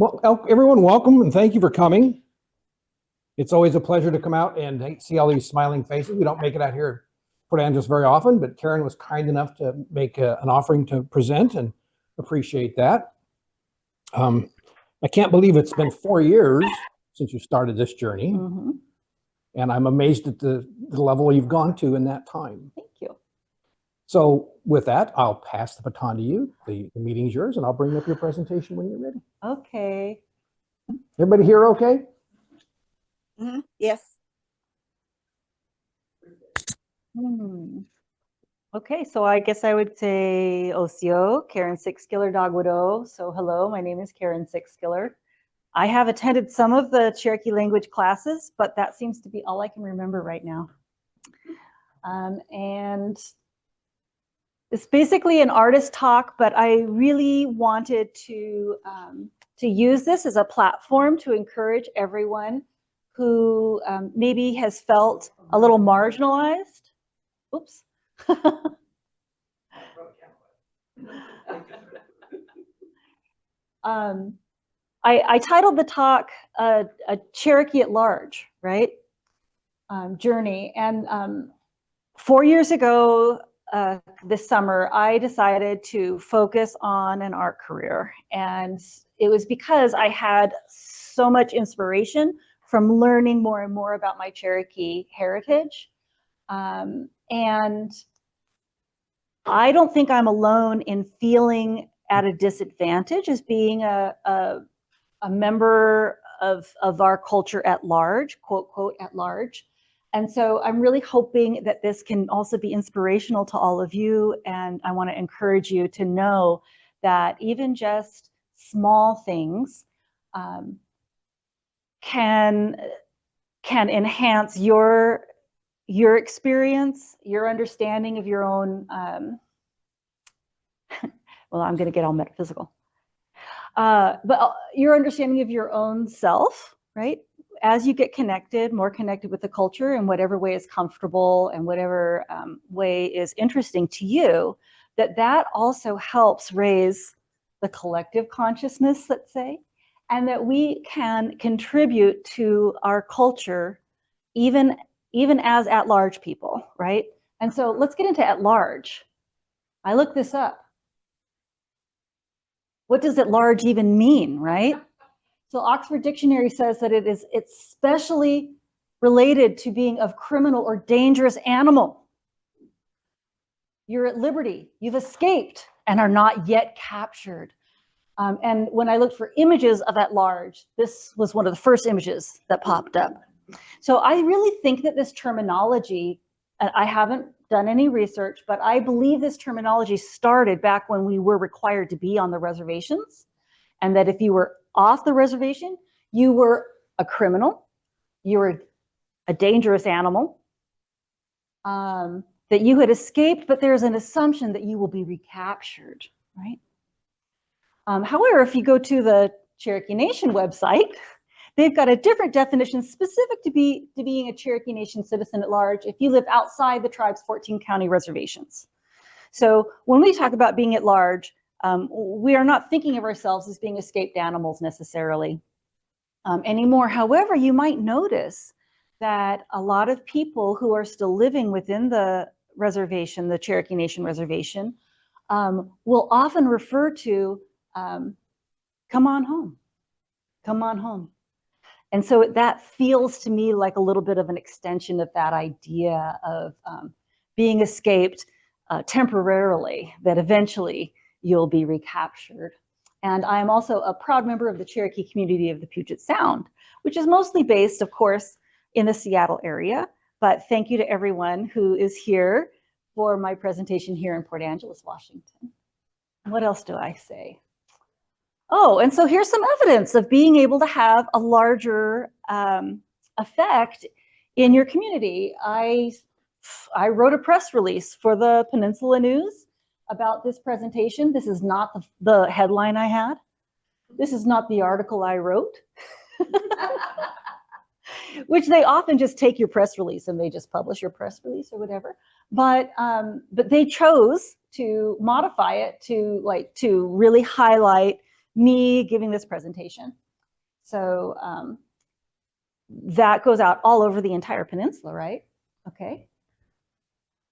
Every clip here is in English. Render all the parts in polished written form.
Well, everyone, welcome and thank you for coming. It's always a pleasure to come out and see all these smiling faces. We don't make it out here at Port Angeles very often, but Karen was kind enough to make an offering to present, and appreciate that. I can't believe it's been 4 years since you started this journey. Mm-hmm. And I'm amazed at the level you've gone to in that time. Thank you. So with that, I'll pass the baton to you. The meeting's yours, and I'll bring up your presentation when you're ready. Okay. Everybody here okay? Mm-hmm. Yes. Okay, so I guess I would say Osio, Karen Sixkiller Dagwado. So hello, my name is Karen Sixkiller. I have attended some of the Cherokee language classes, but that seems to be all I can remember right now. And it's basically an artist talk, but I really wanted to use this as a platform to encourage everyone who maybe has felt a little marginalized. Oops. I titled the talk a Cherokee at Large, right? Journey. And 4 years ago, this summer, I decided to focus on an art career. And it was because I had so much inspiration from learning more and more about my Cherokee heritage. And I don't think I'm alone in feeling at a disadvantage as being a member of our culture at large, quote, quote, at large. And so I'm really hoping that this can also be inspirational to all of you. And I want to encourage you to know that even just small things can enhance your experience, your understanding of your own, well, I'm going to get all metaphysical, but your understanding of your own self, right? As you get connected, more connected with the culture in whatever way is comfortable and whatever way is interesting to you, that also helps raise the collective consciousness, let's say, and that we can contribute to our culture even as at-large people, right? And so let's get into at-large. I looked this up. What does at-large even mean, right? So Oxford Dictionary says that it's specially related to being of criminal or dangerous animal. You're at liberty, you've escaped and are not yet captured. And when I looked for images of at-large, this was one of the first images that popped up. So I really think that this terminology, I haven't done any research, but I believe this terminology started back when we were required to be on the reservations, and that if you were off the reservation, you were a criminal, you were a dangerous animal, that you had escaped, but there's an assumption that you will be recaptured, right? However, if you go to the Cherokee Nation website, they've got a different definition specific to being a Cherokee Nation citizen at large if you live outside the tribe's 14 county reservations. So when we talk about being at large, we are not thinking of ourselves as being escaped animals necessarily anymore. However, you might notice that a lot of people who are still living within the reservation, the Cherokee Nation reservation, will often refer to, come on home, come on home. And so that feels to me like a little bit of an extension of that idea of being escaped temporarily, that eventually you'll be recaptured. And I'm also a proud member of the Cherokee community of the Puget Sound, which is mostly based, of course, in the Seattle area. But thank you to everyone who is here for my presentation here in Port Angeles, Washington. What else do I say? Oh, and so here's some evidence of being able to have a larger effect in your community. I wrote a press release for the Peninsula News about this presentation. This is not the headline I had. This is not the article I wrote, which they often just take your press release and they just publish your press release or whatever. But they chose to modify it to really highlight me giving this presentation. So that goes out all over the entire peninsula, right? Okay.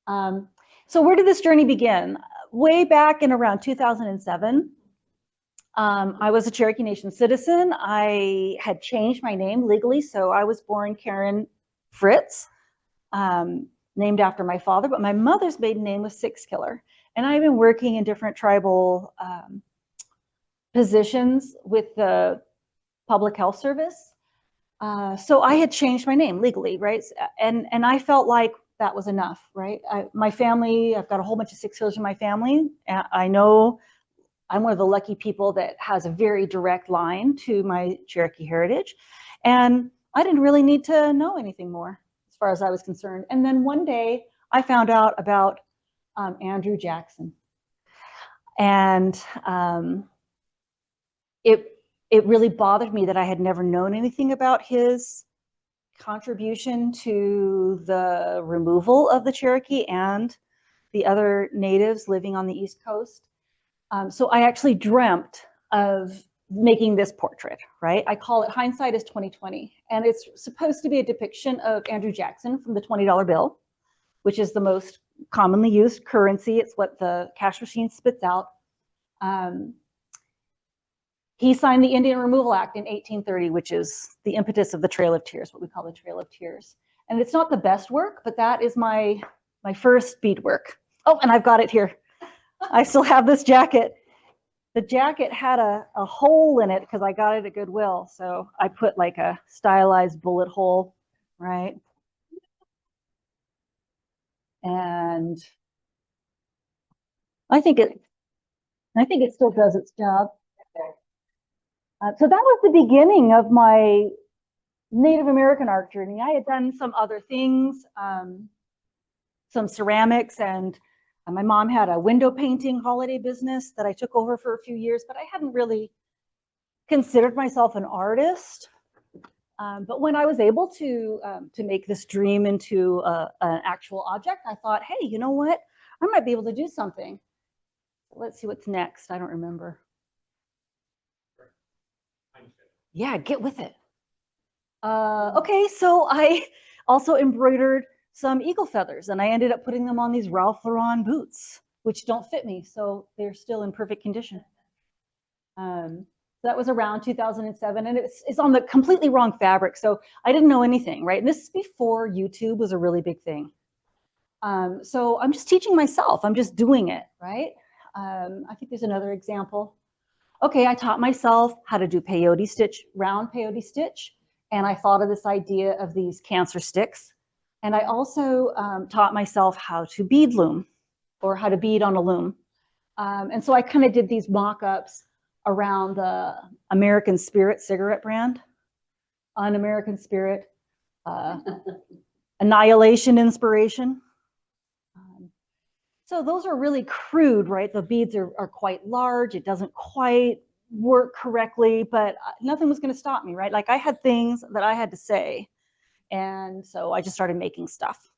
So where did this journey begin? Way back in around 2007, I was a Cherokee Nation citizen. I had changed my name legally, so I was born Karen Fritz, named after my father, but my mother's maiden name was Sixkiller. And I've been working in different tribal positions with the Public Health Service. So I had changed my name legally, right? And I felt like that was enough, right? My family, I've got a whole bunch of Sixkillers in my family. I know I'm one of the lucky people that has a very direct line to my Cherokee heritage. And I didn't really need to know anything more as far as I was concerned. And then one day I found out about Andrew Jackson. And it really bothered me that I had never known anything about his contribution to the removal of the Cherokee and the other natives living on the East Coast. So I actually dreamt of making this portrait, right? I call it Hindsight is 2020. And it's supposed to be a depiction of Andrew Jackson from the $20 bill, which is the most commonly used currency. It's what the cash machine spits out. He signed the Indian Removal Act in 1830, which is the impetus of the Trail of Tears, what we call the Trail of Tears. And it's not the best work, but that is my first bead work. Oh, and I've got it here. I still have this jacket. The jacket had a hole in it because I got it at Goodwill. So I put like a stylized bullet hole, right? And I think it still does its job. So that was the beginning of my Native American art journey. I had done some other things, some ceramics, and my mom had a window painting holiday business that I took over for a few years, but I hadn't really considered myself an artist. But when I was able to make this dream into an actual object, I thought, hey, you know what? I might be able to do something. Let's see what's next. I don't remember. Yeah, get with it. Okay, so I also embroidered some eagle feathers, and I ended up putting them on these Ralph Lauren boots, which don't fit me, so they're still in perfect condition. That was around 2007, and it's on the completely wrong fabric, so I didn't know anything, right? And this is before YouTube was a really big thing. So I'm just teaching myself. I'm just doing it, right? I think there's another example. Okay, I taught myself how to do peyote stitch, round peyote stitch, and I thought of this idea of these cancer sticks. And I also taught myself how to bead loom, or how to bead on a loom. And so I kind of did these mock-ups around the American Spirit cigarette brand, Un-American Spirit, Annihilation Inspiration. So those are really crude, right? The beads are quite large. It doesn't quite work correctly, but nothing was going to stop me, right? Like I had things that I had to say. And so I just started making stuff.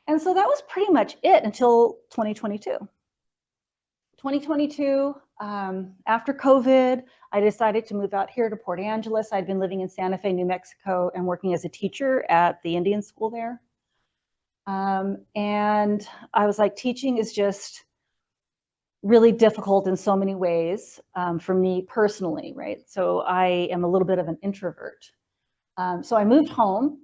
And so that was pretty much it until 2022. 2022, after COVID, I decided to move out here to Port Angeles. I'd been living in Santa Fe, New Mexico, and working as a teacher at the Indian school there. And I was like, teaching is just really difficult in so many ways for me personally, right? So I am a little bit of an introvert. So I moved home,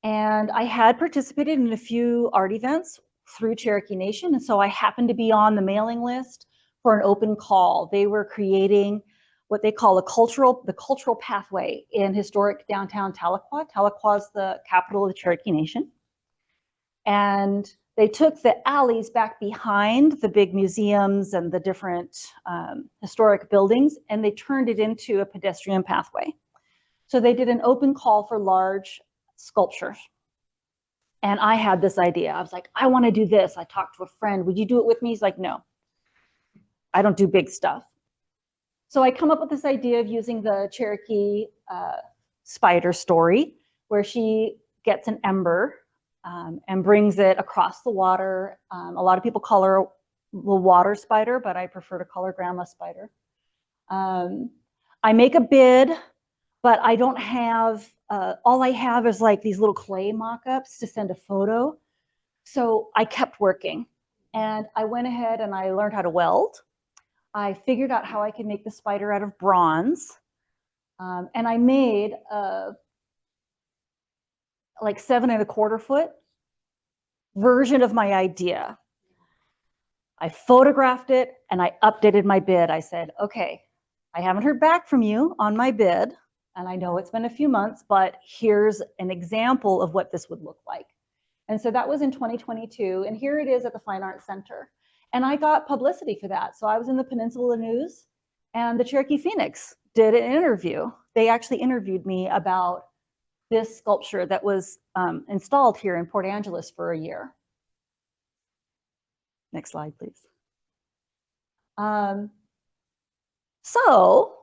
and I had participated in a few art events through Cherokee Nation. And so I happened to be on the mailing list for an open call. They were creating what they call the cultural pathway in historic downtown Tahlequah. Tahlequah is the capital of the Cherokee Nation. And they took the alleys back behind the big museums and the different historic buildings, and they turned it into a pedestrian pathway. So they did an open call for large sculptures. And I had this idea. I was like, I want to do this. I talked to a friend. Would you do it with me? He's like, no, I don't do big stuff. So I come up with this idea of using the Cherokee spider story, where she gets an ember and brings it across the water. A lot of people call her water spider, but I prefer to call her Grandma Spider. I make a bid, but I don't have, all I have is like these little clay mock-ups to send a photo. So I kept working, and I went ahead and I learned how to weld. I figured out how I could make the spider out of bronze. And I made like 7¼ foot version of my idea. I photographed it and I updated my bid. I said, okay, I haven't heard back from you on my bid, and I know it's been a few months, but here's an example of what this would look like. And so that was in 2022, and here it is at the Fine Arts Center. And I got publicity for that. So I was in the Peninsula News, and the Cherokee Phoenix did an interview. They actually interviewed me about this sculpture that was installed here in Port Angeles for a year. Next slide, please. So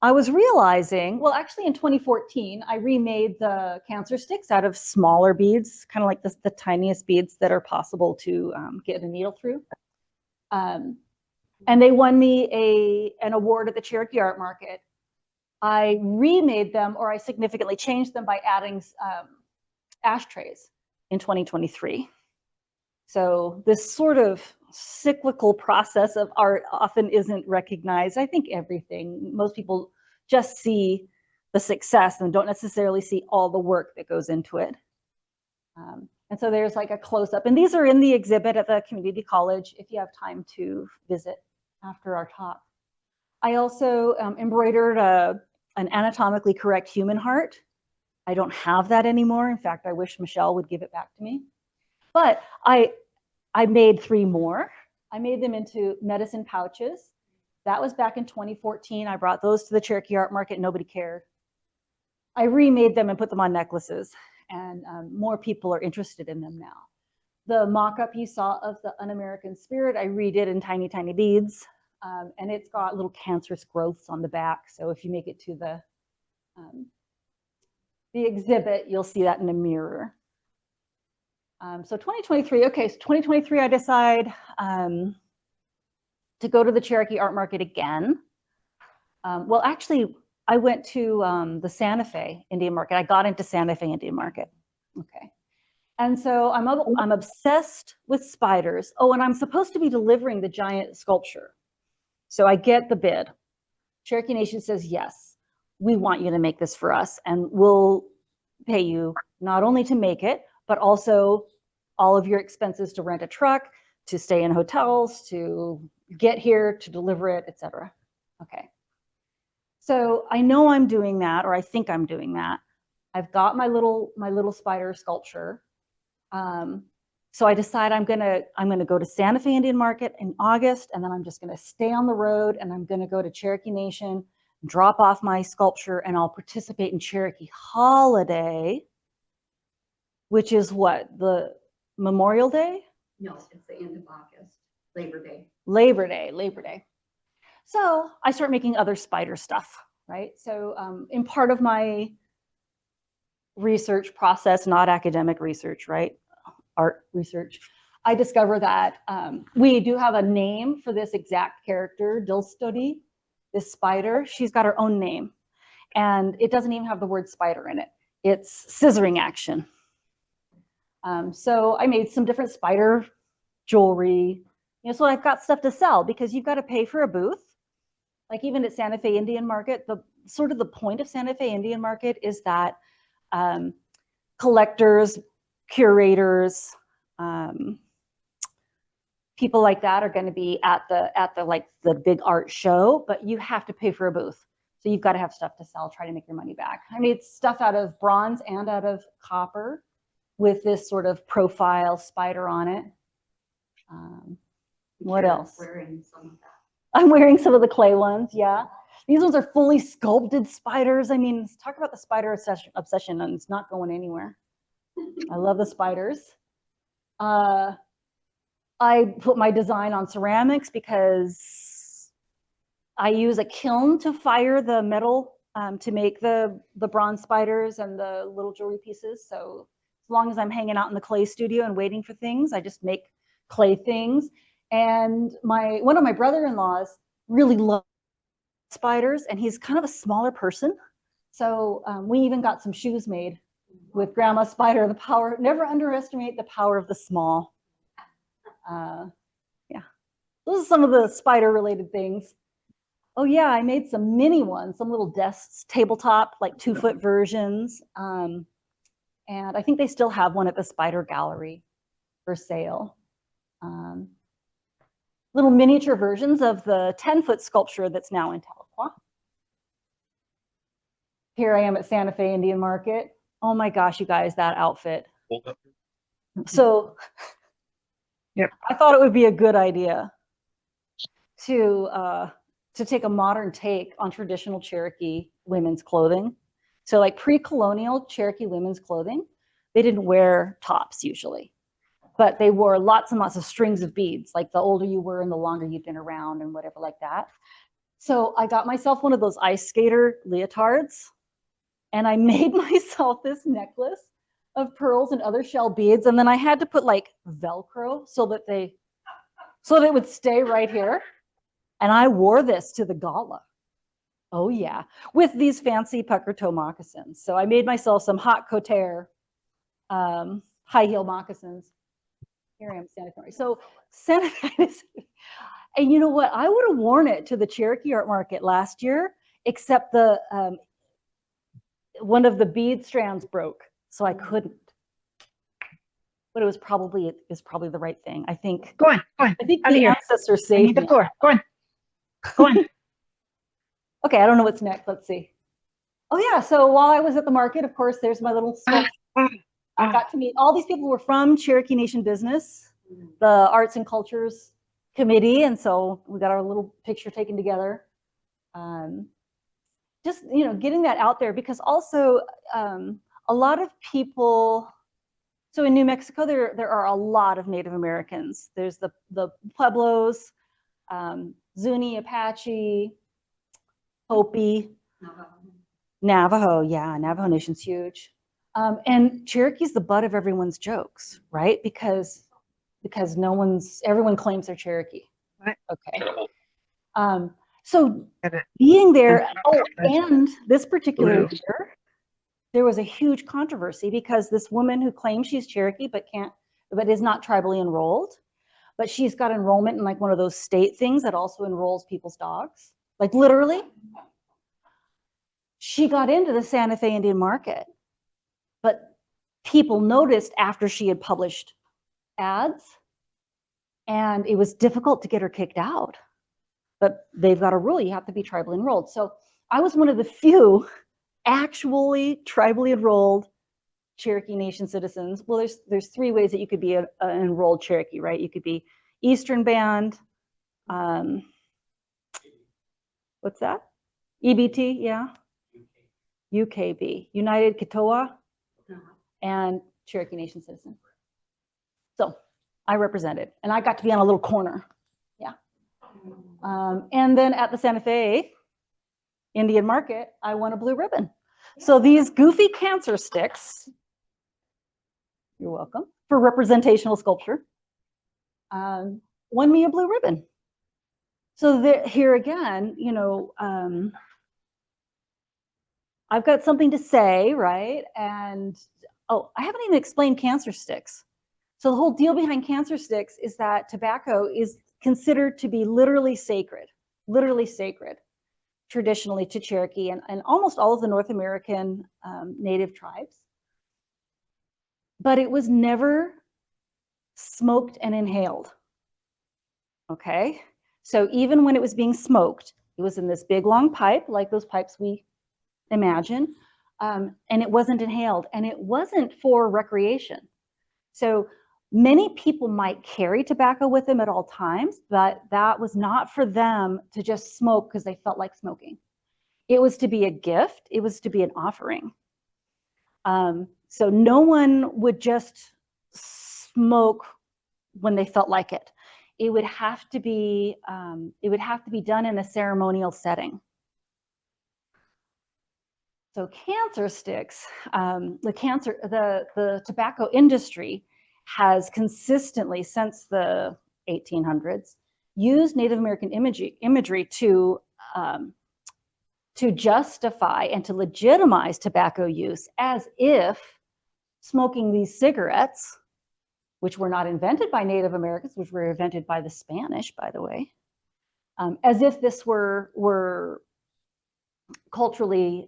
I was realizing, well, actually in 2014, I remade the cancer sticks out of smaller beads, kind of like the tiniest beads that are possible to get a needle through. And they won me an award at the Cherokee Art Market. I remade them, or I significantly changed them by adding ashtrays in 2023. So this sort of cyclical process of art often isn't recognized. I think most people just see the success and don't necessarily see all the work that goes into it. And so there's like a close-up, and these are in the exhibit at the community college if you have time to visit after our talk. I also embroidered an anatomically correct human heart. I don't have that anymore. In fact, I wish Michelle would give it back to me. But I made 3 more. I made them into medicine pouches. That was back in 2014. I brought those to the Cherokee Art Market. Nobody cared. I remade them and put them on necklaces, and more people are interested in them now. The mock-up you saw of the Un-American Spirit, I redid in tiny, tiny beads, and it's got little cancerous growths on the back. So if you make it to the exhibit, you'll see that in a mirror. So 2023, okay, so 2023, I decide to go to the Cherokee Art Market again. Well, actually, I went to the Santa Fe Indian Market. I got into Santa Fe Indian Market, okay. And so I'm obsessed with spiders. Oh, and I'm supposed to be delivering the giant sculpture. So I get the bid. Cherokee Nation says, yes, we want you to make this for us, and we'll pay you not only to make it, but also all of your expenses to rent a truck, to stay in hotels, to get here, to deliver it, etc. Okay. So I know I'm doing that, or I think I'm doing that. I've got my little spider sculpture. So I decide I'm gonna go to Santa Fe Indian Market in August, and then I'm just gonna stay on the road, and I'm gonna go to Cherokee Nation, drop off my sculpture, and I'll participate in Cherokee Holiday, which is what, the Memorial Day? No, it's the end of August, Labor Day. Labor Day. So I start making other spider stuff, right? So in part of my research process, not academic research, right? Art research, I discover that we do have a name for this exact character, Dilstody, this spider. She's got her own name, and it doesn't even have the word spider in it. It's scissoring action. So I made some different spider jewelry. You know, so I've got stuff to sell because you've got to pay for a booth. Like even at Santa Fe Indian Market, the point of Santa Fe Indian Market is that collectors, curators, people like that are going to be at the big art show, but you have to pay for a booth. So you've got to have stuff to sell, try to make your money back. I made stuff out of bronze and out of copper with this sort of profile spider on it. What else? Wearing some of that. I'm wearing some of the clay ones, yeah. These ones are fully sculpted spiders. I mean, talk about the spider obsession, and it's not going anywhere. I love the spiders. I put my design on ceramics because I use a kiln to fire the metal to make the bronze spiders and the little jewelry pieces. So as long as I'm hanging out in the clay studio and waiting for things, I just make clay things. And one of my brother-in-laws really loves spiders, and he's kind of a smaller person. So we even got some shoes made with Grandma Spider. Never underestimate the power of the small. Yeah, those are some of the spider-related things. Oh yeah, I made some mini ones, some little desks, tabletop, like 2-foot versions. And I think they still have one at the Spider Gallery for sale. Little miniature versions of the 10-foot sculpture that's now in Tahlequah. Here I am at Santa Fe Indian Market. Oh my gosh, you guys, that outfit. So yep. I thought it would be a good idea to take a modern take on traditional Cherokee women's clothing. So like pre-colonial Cherokee women's clothing, they didn't wear tops usually, but they wore lots and lots of strings of beads. Like the older you were and the longer you'd been around and whatever like that. So I got myself one of those ice skater leotards, and I made myself this necklace of pearls and other shell beads. And then I had to put like Velcro so that it would stay right here. And I wore this to the gala. Oh yeah, with these fancy pucker toe moccasins. So I made myself some hot couture high heel moccasins. Here I am, Santa Fe. So Santa Fe, and you know what? I would have worn it to the Cherokee Art Market last year, except the one of the bead strands broke, so I couldn't. But it was probably the right thing. I think. Go on. I think Out of the here. ancestors I need saved the me. floor. Go on. Okay, I don't know what's next. Let's see. Oh yeah, so while I was at the market, of course, there's my little sculpture. I got to meet all these people who were from Cherokee Nation Business, the Arts and Cultures Committee, and so we got our little picture taken together. Just getting that out there, because also a lot of people. So in New Mexico, there are a lot of Native Americans. There's the Pueblos, Zuni, Apache, Hopi, Navajo. Yeah, Navajo Nation's huge. And Cherokee's the butt of everyone's jokes, right? Because everyone claims they're Cherokee. Right. Okay. So being there, and this particular year, there was a huge controversy because this woman who claims she's Cherokee but is not tribally enrolled, but she's got enrollment in like one of those state things that also enrolls people's dogs, like literally. She got into the Santa Fe Indian Market, but people noticed after she had published ads, and it was difficult to get her kicked out. But they've got a rule, you have to be tribally enrolled. So I was one of the few actually tribally enrolled Cherokee Nation citizens. Well, there's 3 ways that you could be an enrolled Cherokee, right? You could be Eastern Band, what's that? EBT, yeah. UKB, United Katoa, and Cherokee Nation citizen. So I represented, and I got to be on a little corner, yeah. And then at the Santa Fe Indian Market, I won a blue ribbon. So these goofy cancer sticks, you're welcome, for representational sculpture, won me a blue ribbon. So here again, I've got something to say, right? And oh, I haven't even explained cancer sticks. So the whole deal behind cancer sticks is that tobacco is considered to be literally sacred traditionally to Cherokee and almost all of the North American native tribes. But it was never smoked and inhaled, okay? So even when it was being smoked, it was in this big long pipe, like those pipes we imagine, and it wasn't inhaled, and it wasn't for recreation. So many people might carry tobacco with them at all times, but that was not for them to just smoke because they felt like smoking. It was to be a gift. It was to be an offering. So no one would just smoke when they felt like it. It would have to be done in a ceremonial setting. So cancer sticks, the tobacco industry has consistently, since the 1800s, used Native American imagery to justify and to legitimize tobacco use, as if smoking these cigarettes, which were not invented by Native Americans, which were invented by the Spanish, by the way, as if this were culturally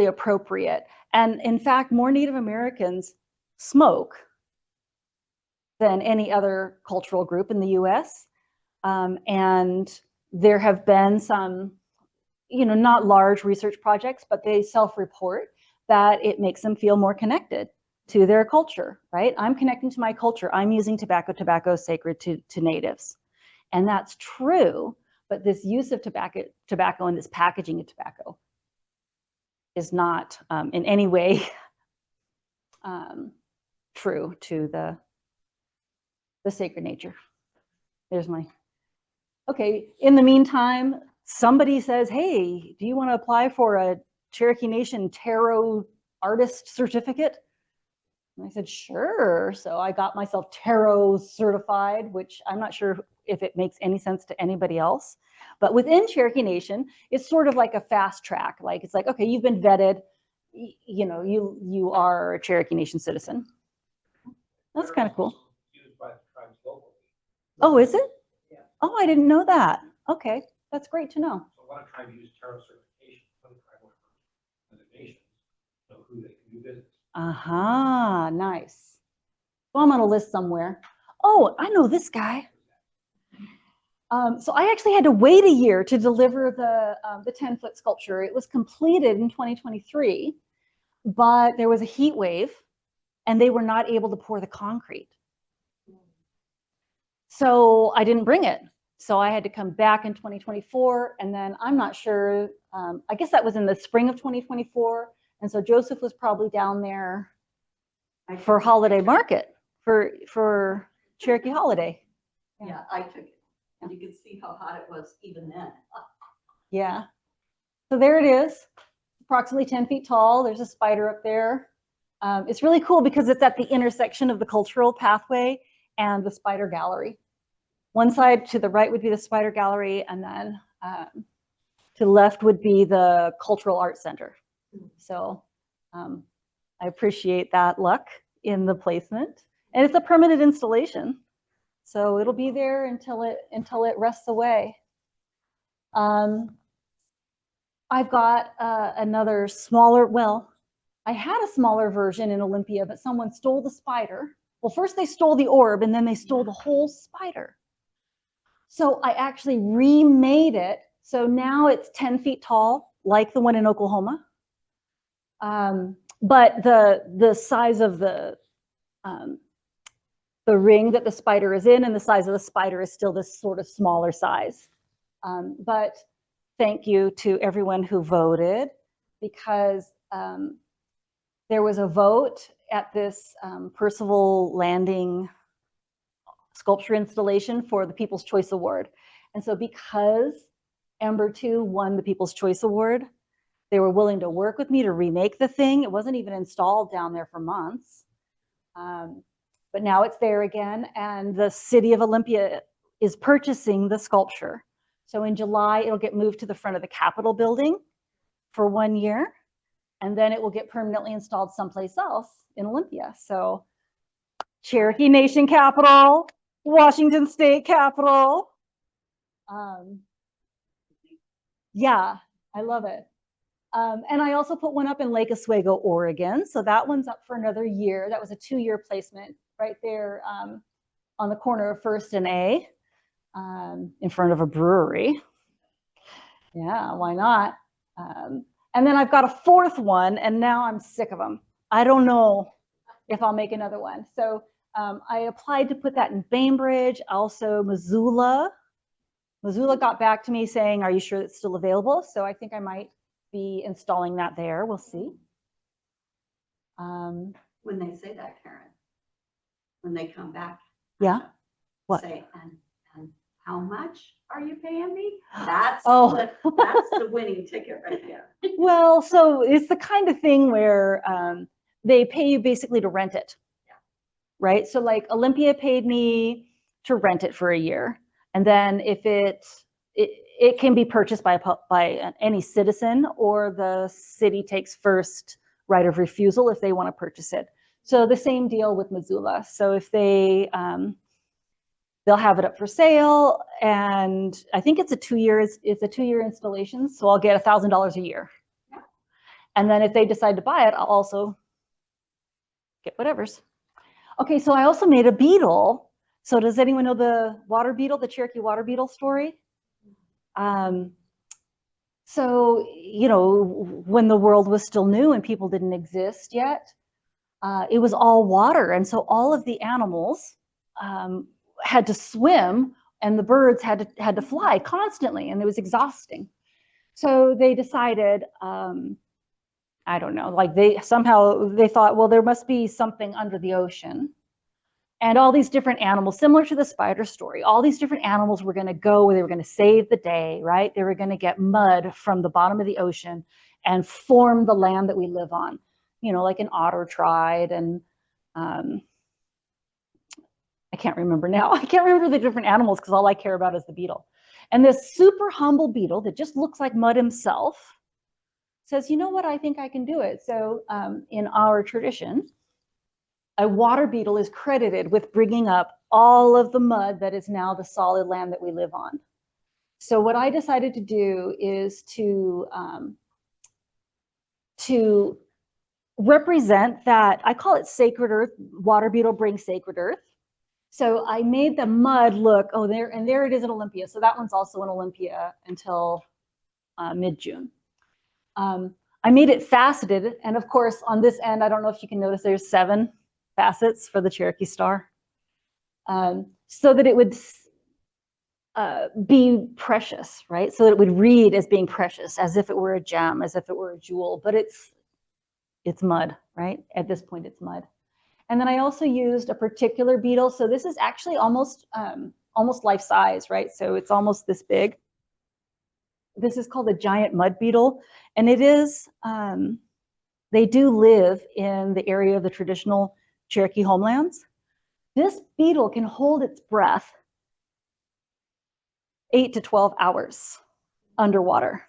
appropriate. And in fact, more Native Americans smoke than any other cultural group in the US. And there have been some, not large research projects, but they self-report that it makes them feel more connected to their culture, right? I'm connecting to my culture. I'm using tobacco. Tobacco is sacred to natives. And that's true, but this use of tobacco and this packaging of tobacco is not in any way true to the sacred nature. There's my, okay, in the meantime, somebody says, hey, do you want to apply for a Cherokee Nation tarot artist certificate? And I said, sure. So I got myself tarot certified, which I'm not sure if it makes any sense to anybody else. But within Cherokee Nation, it's sort of like a fast track. Like, it's like, okay, you've been vetted, you are a Cherokee Nation citizen. That's kind of cool. Used by the tribes locally. Oh, is it? Yeah. Oh, I didn't know that. Okay, that's great to know. So a lot of tribes use tarot certification. Some tribal designations know who they can do business. Aha, nice. Well, I'm on a list somewhere. Oh, I know this guy. So I actually had to wait a year to deliver the 10-foot sculpture. It was completed in 2023, but there was a heat wave and they were not able to pour the concrete. So I didn't bring it. So I had to come back in 2024, and then I'm not sure, I guess that was in the spring of 2024. And so Joseph was probably down there for holiday market, for Cherokee holiday. Yeah, I took it. And you could see how hot it was even then. Yeah. So there it is, approximately 10 feet tall. There's a spider up there. It's really cool because it's at the intersection of the cultural pathway and the spider gallery. One side to the right would be the spider gallery, and then to the left would be the cultural arts center. So I appreciate that luck in the placement. And it's a permanent installation. So it'll be there until it rests away. I've got another smaller, well, I had a smaller version in Olympia, but someone stole the spider. Well, first they stole the orb, and then they stole the whole spider. So I actually remade it. So now it's 10 feet tall, like the one in Oklahoma. But the size of the ring that the spider is in and the size of the spider is still this sort of smaller size. But thank you to everyone who voted, because there was a vote at this Percival Landing sculpture installation for the People's Choice Award. And so because Ember 2 won the People's Choice Award, they were willing to work with me to remake the thing. It wasn't even installed down there for months. But now it's there again, and the city of Olympia is purchasing the sculpture. So in July, it'll get moved to the front of the Capitol building for 1 year, and then it will get permanently installed someplace else in Olympia. So Cherokee Nation Capitol, Washington State Capitol. Yeah, I love it. And I also put one up in Lake Oswego, Oregon. So that one's up for another year. That was a 2-year placement right there on the corner of First and A, in front of a brewery. Yeah, why not? And then I've got a 4th one, and now I'm sick of them. I don't know if I'll make another one. So I applied to put that in Bainbridge, also Missoula. Missoula got back to me saying, are you sure it's still available? So I think I might be installing that there. We'll see. When they say that, Karen, when they come back. Yeah. What? Say, and how much are you paying me? That's Oh. that's the winning ticket right there. Well, so it's the kind of thing where they pay you basically to rent it. right? So like Olympia paid me to rent it for a year. And then if it can be purchased by any citizen, or the city takes first right of refusal if they want to purchase it. So the same deal with Missoula. So if they, they'll have it up for sale, and I think it's a 2-year installation. So I'll get $1,000 a year. And then if they decide to buy it, I'll also get whatever's. Okay, so I also made a beetle. So does anyone know the water beetle, the Cherokee water beetle story? So, you know, when the world was still new and people didn't exist yet, it was all water. And so all of the animals had to swim, and the birds had to fly constantly, and it was exhausting. So they decided, I don't know, like they thought, well, there must be something under the ocean. And all these different animals, similar to the spider story, all these different animals were going to go, they were going to save the day, right? They were going to get mud from the bottom of the ocean and form the land that we live on. You know, like an otter tried, and I can't remember now. I can't remember the different animals because all I care about is the beetle. And this super humble beetle that just looks like mud himself says, you know what, I think I can do it. So in our tradition, a water beetle is credited with bringing up all of the mud that is now the solid land that we live on. So what I decided to do is to represent that, I call it sacred earth. Water beetle brings sacred earth. So I made the mud look, oh, there it is in Olympia. So that one's also in Olympia until mid-June. I made it faceted. And of course, on this end, I don't know if you can notice, there's 7 facets for the Cherokee star, so that it would be precious, right? So that it would read as being precious, as if it were a gem, as if it were a jewel, but it's mud, right? At this point, it's mud. And then I also used a particular beetle. So this is actually almost life size, right? So it's almost this big. This is called a giant mud beetle, and it is, they do live in the area of the traditional Cherokee homelands. This beetle can hold its breath 8 to 12 hours underwater.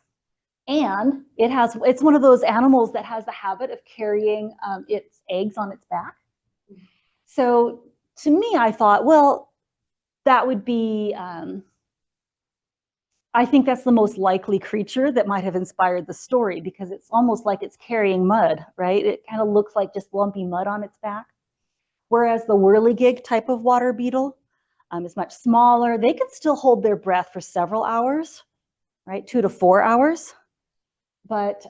And it's one of those animals that has the habit of carrying its eggs on its back. So to me, I thought, well, that would be, I think that's the most likely creature that might have inspired the story, because it's almost like it's carrying mud, right? It kind of looks like just lumpy mud on its back. Whereas the whirligig type of water beetle is much smaller. They could still hold their breath for several hours, right? 2 to 4 hours. But,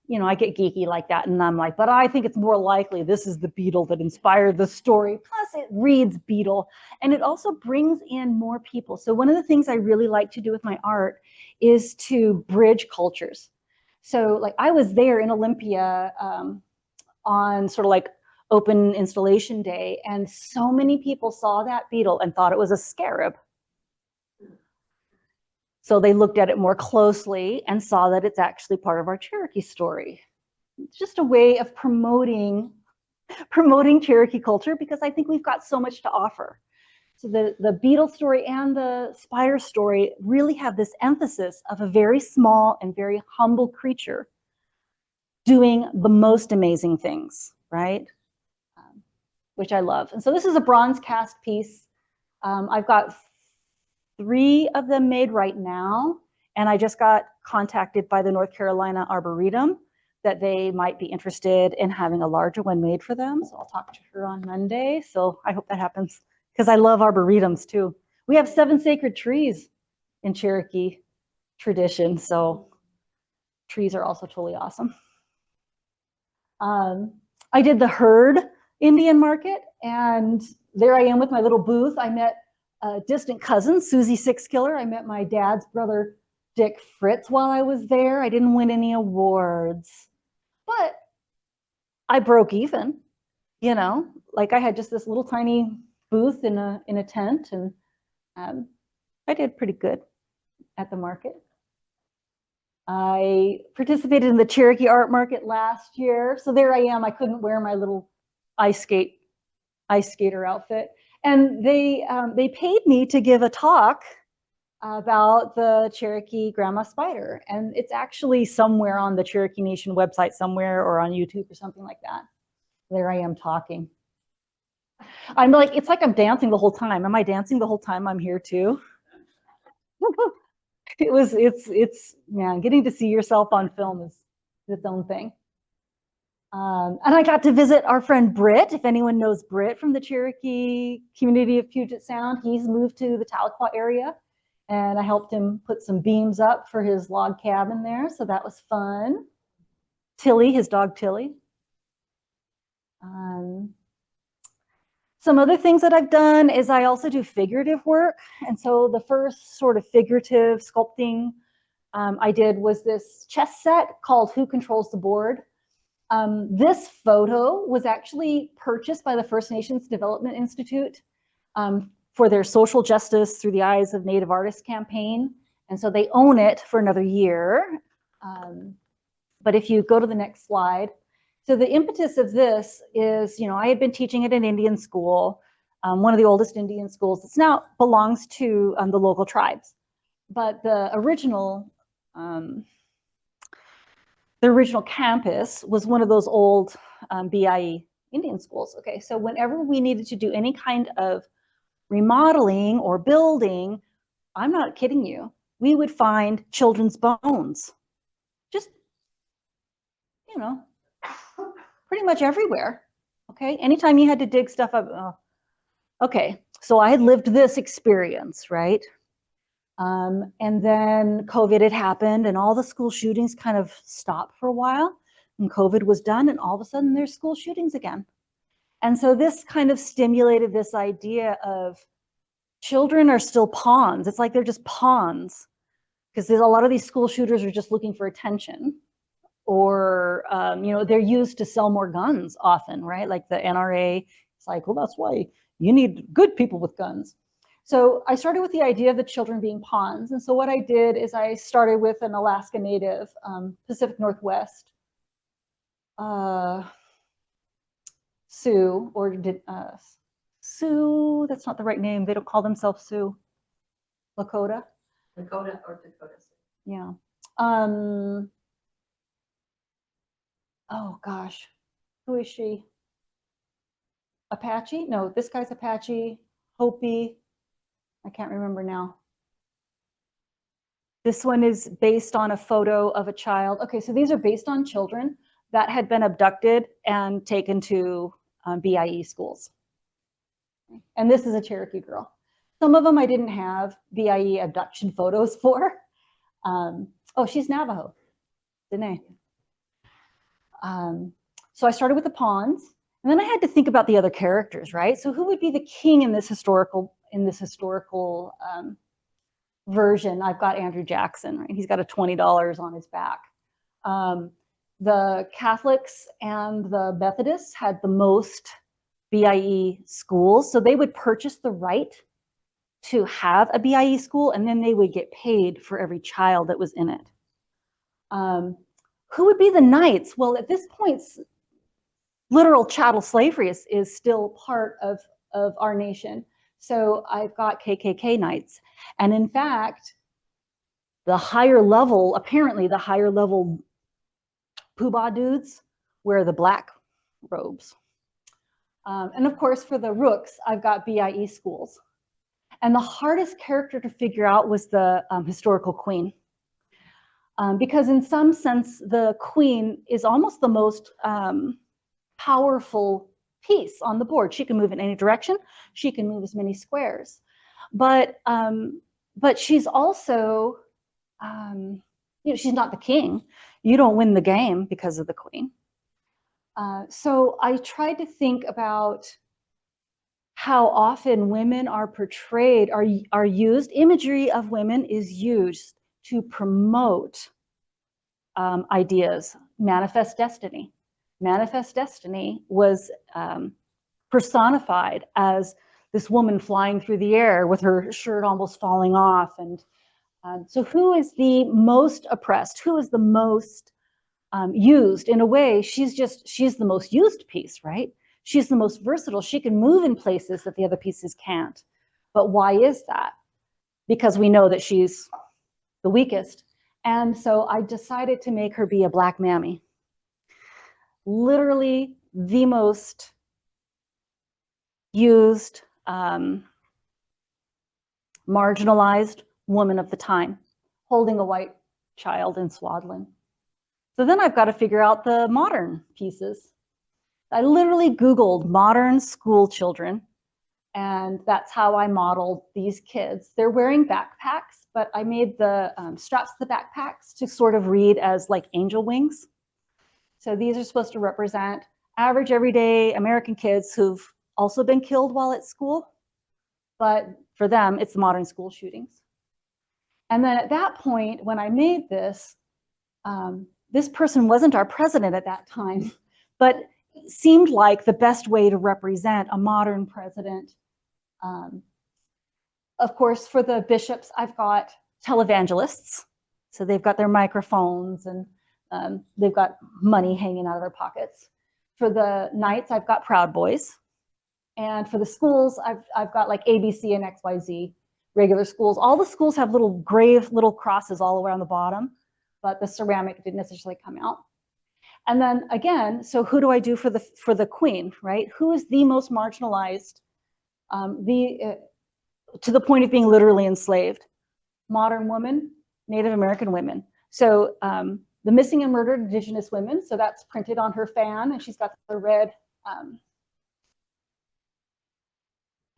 you know, I get geeky like that, and I'm like, but I think it's more likely this is the beetle that inspired the story. Plus it reads beetle, and it also brings in more people. So one of the things I really like to do with my art is to bridge cultures. So like I was there in Olympia on sort of like open installation day, and so many people saw that beetle and thought it was a scarab. So they looked at it more closely and saw that it's actually part of our Cherokee story. It's just a way of promoting Cherokee culture, because I think we've got so much to offer. So the beetle story and the spider story really have this emphasis of a very small and very humble creature doing the most amazing things, right? Which I love. And so this is a bronze cast piece. I've got 3 of them made right now, and I just got contacted by the North Carolina Arboretum that they might be interested in having a larger one made for them. So I'll talk to her on Monday. So I hope that happens, because I love arboretums too. We have 7 sacred trees in Cherokee tradition, so trees are also totally awesome. I did the Herd Indian Market, and there I am with my little booth. I met a distant cousin, Susie Sixkiller. I met my dad's brother, Dick Fritz, while I was there. I didn't win any awards, but I broke even, you know, like I had just this little tiny booth in a tent, and I did pretty good at the market. I participated in the Cherokee Art Market last year. So there I am. I couldn't wear my little ice skate ice skater outfit. And they paid me to give a talk about the Cherokee Grandma Spider. And it's actually somewhere on the Cherokee Nation website somewhere, or on YouTube or something like that. There I am talking. I'm like, it's like I'm dancing the whole time. Am I dancing the whole time I'm here too? It's man, getting to see yourself on film is its own thing. And I got to visit our friend Britt. If anyone knows Britt from the Cherokee community of Puget Sound, he's moved to the Tahlequah area, and I helped him put some beams up for his log cabin there. So that was fun. Tilly, his dog Tilly. Some other things that I've done is I also do figurative work. And so the first sort of figurative sculpting I did was this chess set called Who Controls the Board? This photo was actually purchased by the First Nations Development Institute for their social justice through the eyes of Native artists campaign. And so they own it for another year. But if you go to the next slide, so the impetus of this is, you know, I had been teaching at an Indian school, one of the oldest Indian schools. It now belongs to the local tribes. But the original campus was one of those old BIE Indian schools. Okay, so whenever we needed to do any kind of remodeling or building, I'm not kidding you, we would find children's bones. Just, you know, pretty much everywhere. Okay, anytime you had to dig stuff up. Okay, so I had lived this experience, right? And then COVID had happened, and all the school shootings kind of stopped for a while, and COVID was done, and all of a sudden there's school shootings again. And so this kind of stimulated this idea of children are still pawns. It's like they're just pawns, because there's a lot of these school shooters are just looking for attention, or you know, they're used to sell more guns often, right? Like the NRA, it's like, well, that's why you need good people with guns. So I started with the idea of the children being pawns. And so what I did is I started with an Alaska Native, Pacific Northwest, Sioux, or did Sioux, that's not the right name. They don't call themselves Sioux. Lakota. Dakota or Dakota. Yeah. Oh gosh, who is she? Apache? No, this guy's Apache. Hopi. I can't remember now. This one is based on a photo of a child. Okay, so these are based on children that had been abducted and taken to BIE schools. And this is a Cherokee girl. Some of them I didn't have BIE abduction photos for. Oh, she's Navajo, Danae. So I started with the pawns, and then I had to think about the other characters, right? So who would be the king in this historical version? I've got Andrew Jackson, right? He's got a $20 on his back. The Catholics and the Methodists had the most BIE schools, so they would purchase the right to have a BIE school, and then they would get paid for every child that was in it. Who would be the knights? Well, at this point, literal chattel slavery is still part of our nation. So I've got KKK knights. And in fact, the higher level, apparently the higher level poobah dudes wear the black robes. And of course, for the rooks, I've got BIE schools. And the hardest character to figure out was the historical queen. Because in some sense, the queen is almost the most powerful piece on the board. She can move in any direction. She can move as many squares. But she's also, you know, she's not the king. You don't win the game because of the queen. So I tried to think about how often women are portrayed, are used. Imagery of women is used to promote ideas. Manifest destiny. Manifest destiny was personified as this woman flying through the air with her shirt almost falling off. And so who is the most oppressed? Who is the most used? In a way, she's the most used piece, right? She's the most versatile. She can move in places that the other pieces can't. But why is that? Because we know that she's the weakest. And so I decided to make her be a black mammy. Literally the most used, marginalized woman of the time, holding a white child in swaddling. So then I've got to figure out the modern pieces. I literally Googled modern school children, and that's how I modeled these kids. They're wearing backpacks, but I made the straps of the backpacks to sort of read as like angel wings. So these are supposed to represent average, everyday American kids who've also been killed while at school, but for them, it's modern school shootings. And then at that point, when I made this, this person wasn't our president at that time, but seemed like the best way to represent a modern president. Of course, for the bishops, I've got televangelists. So they've got their microphones and they've got money hanging out of their pockets. For the knights, I've got Proud Boys. And for the schools, I've got like ABC and XYZ, regular schools. All the schools have little grave little crosses all around the bottom, but the ceramic didn't necessarily come out. And then again, so who do I do for the queen, right? Who is the most marginalized, to the point of being literally enslaved? Modern woman, Native American women. So the missing and murdered Indigenous women. So that's printed on her fan, and she's got the red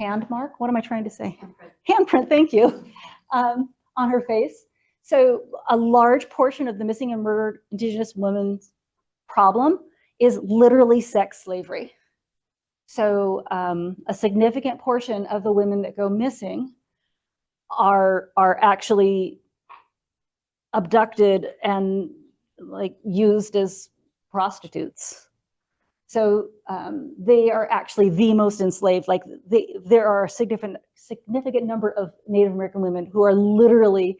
hand mark. What am I trying to say? Handprint, thank you, on her face. So a large portion of the missing and murdered Indigenous women's problem is literally sex slavery. So a significant portion of the women that go missing are actually abducted and like used as prostitutes. So they are actually the most enslaved. Like there are a significant number of Native American women who are literally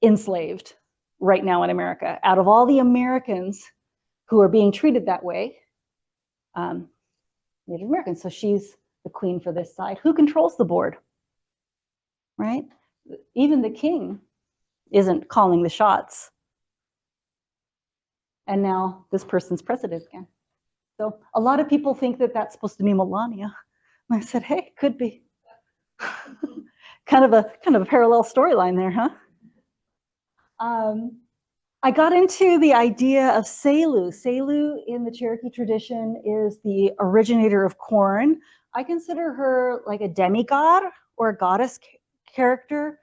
enslaved right now in America. Out of all the Americans who are being treated that way, Native Americans. So she's the queen for this side. Who controls the board, right? Even the king isn't calling the shots. And now this person's president again. So a lot of people think that that's supposed to be Melania. And I said, hey, could be. kind of a parallel storyline there, huh? I got into the idea of Selu. Selu in the Cherokee tradition is the originator of corn. I consider her like a demigod or a goddess character.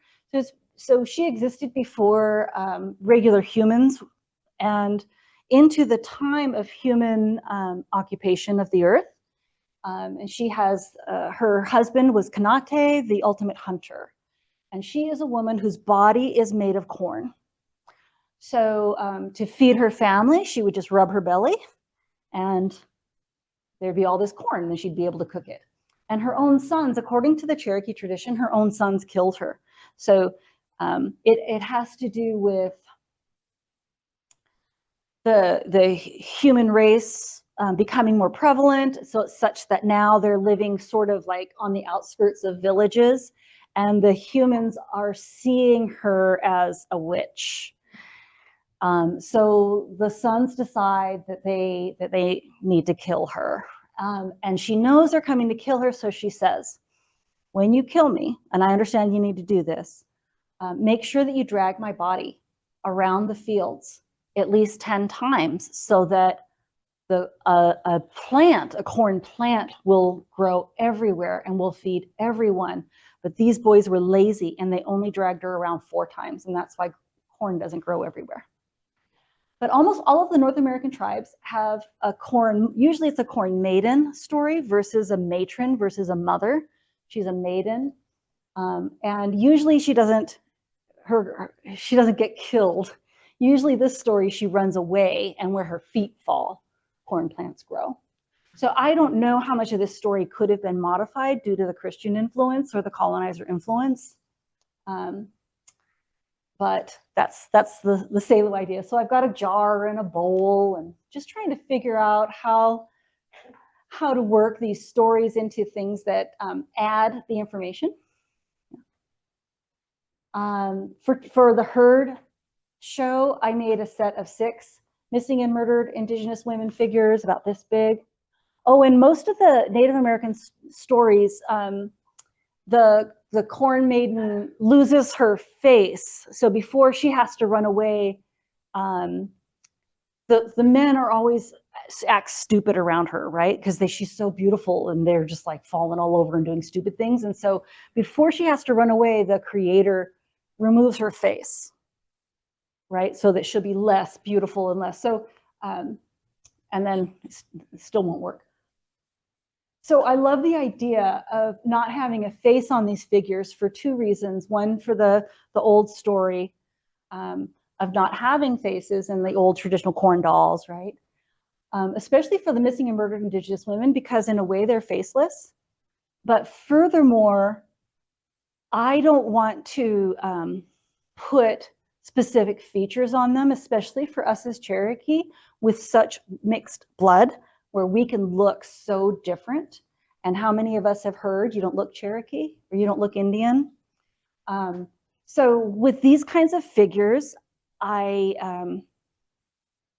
So she existed before regular humans and into the time of human occupation of the earth. And she has, her husband was Kanate, the ultimate hunter. And she is a woman whose body is made of corn. So to feed her family, she would just rub her belly and there'd be all this corn and then she'd be able to cook it. And her own sons, according to the Cherokee tradition, her own sons killed her. So it has to do with the human race becoming more prevalent, so it's such that now they're living sort of like on the outskirts of villages, and the humans are seeing her as a witch. So the sons decide that they need to kill her, and she knows they're coming to kill her, so she says, when you kill me, and I understand you need to do this, make sure that you drag my body around the fields at least 10 times so that a corn plant will grow everywhere and will feed everyone. But these boys were lazy and they only dragged her around 4 times, and that's why corn doesn't grow everywhere. But almost all of the North American tribes have a corn, usually it's a corn maiden story versus a matron versus a mother. She's a maiden. And usually she doesn't get killed. Usually this story, she runs away, and where her feet fall, corn plants grow. So I don't know how much of this story could have been modified due to the Christian influence or the colonizer influence. But that's the Selu idea. So I've got a jar and a bowl and just trying to figure out how how to work these stories into things that add the information. For the herd show, I made a set of 6 missing and murdered Indigenous women figures about this big. Oh, and most of the Native American stories, the corn maiden loses her face. So before she has to run away, the men are always act stupid around her, right? Because she's so beautiful and they're just like falling all over and doing stupid things. And so before she has to run away, the creator removes her face, right? So that she'll be less beautiful and less. So, and then it still won't work. So I love the idea of not having a face on these figures for 2 reasons. One, for the old story of not having faces in the old traditional corn dolls, right? Especially for the missing and murdered Indigenous women, because in a way they're faceless. But furthermore, I don't want to put specific features on them, especially for us as Cherokee with such mixed blood, where we can look so different. And how many of us have heard you don't look Cherokee or you don't look Indian? So with these kinds of figures, I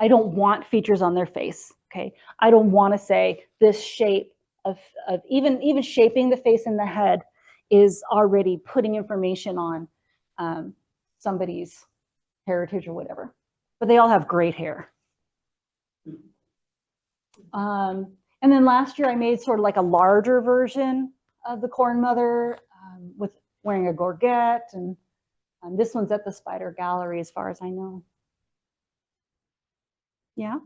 don't want features on their face. Okay, I don't want to say this shape of even shaping the face and the head is already putting information on somebody's heritage or whatever. But they all have great hair. And then last year I made sort of like a larger version of the Corn Mother with wearing a gorget, and this one's at the Spider Gallery as far as I know. Yeah.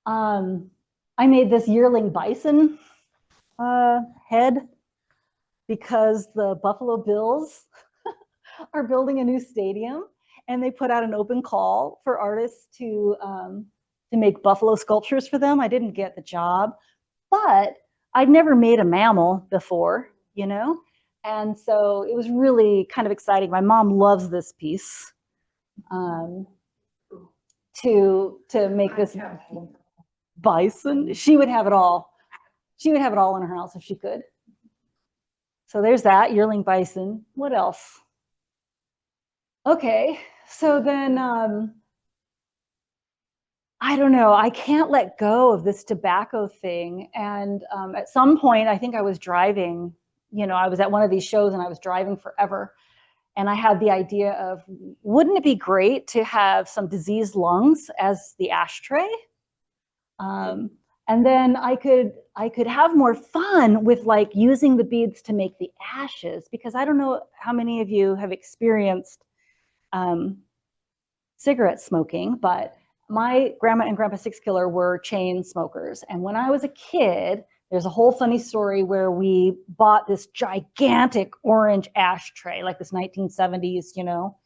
I made this yearling bison head because the Buffalo Bills are building a new stadium, and they put out an open call for artists to make buffalo sculptures for them. I didn't get the job, but I'd never made a mammal before, you know? And so it was really kind of exciting. My mom loves this piece to make this bison. She would have it all. She would have it all in her house if she could. So there's that yearling bison. What else? Okay, so then I don't know, I can't let go of this tobacco thing. And at some point, I think I was driving, you know, I was at one of these shows and I was driving forever. And I had the idea of, wouldn't it be great to have some diseased lungs as the ashtray? And then I could have more fun with like using the beads to make the ashes, because I don't know how many of you have experienced cigarette smoking, but my grandma and grandpa Sixkiller were chain smokers. And when I was a kid, there's a whole funny story where we bought this gigantic orange ashtray, like this 1970s, you know,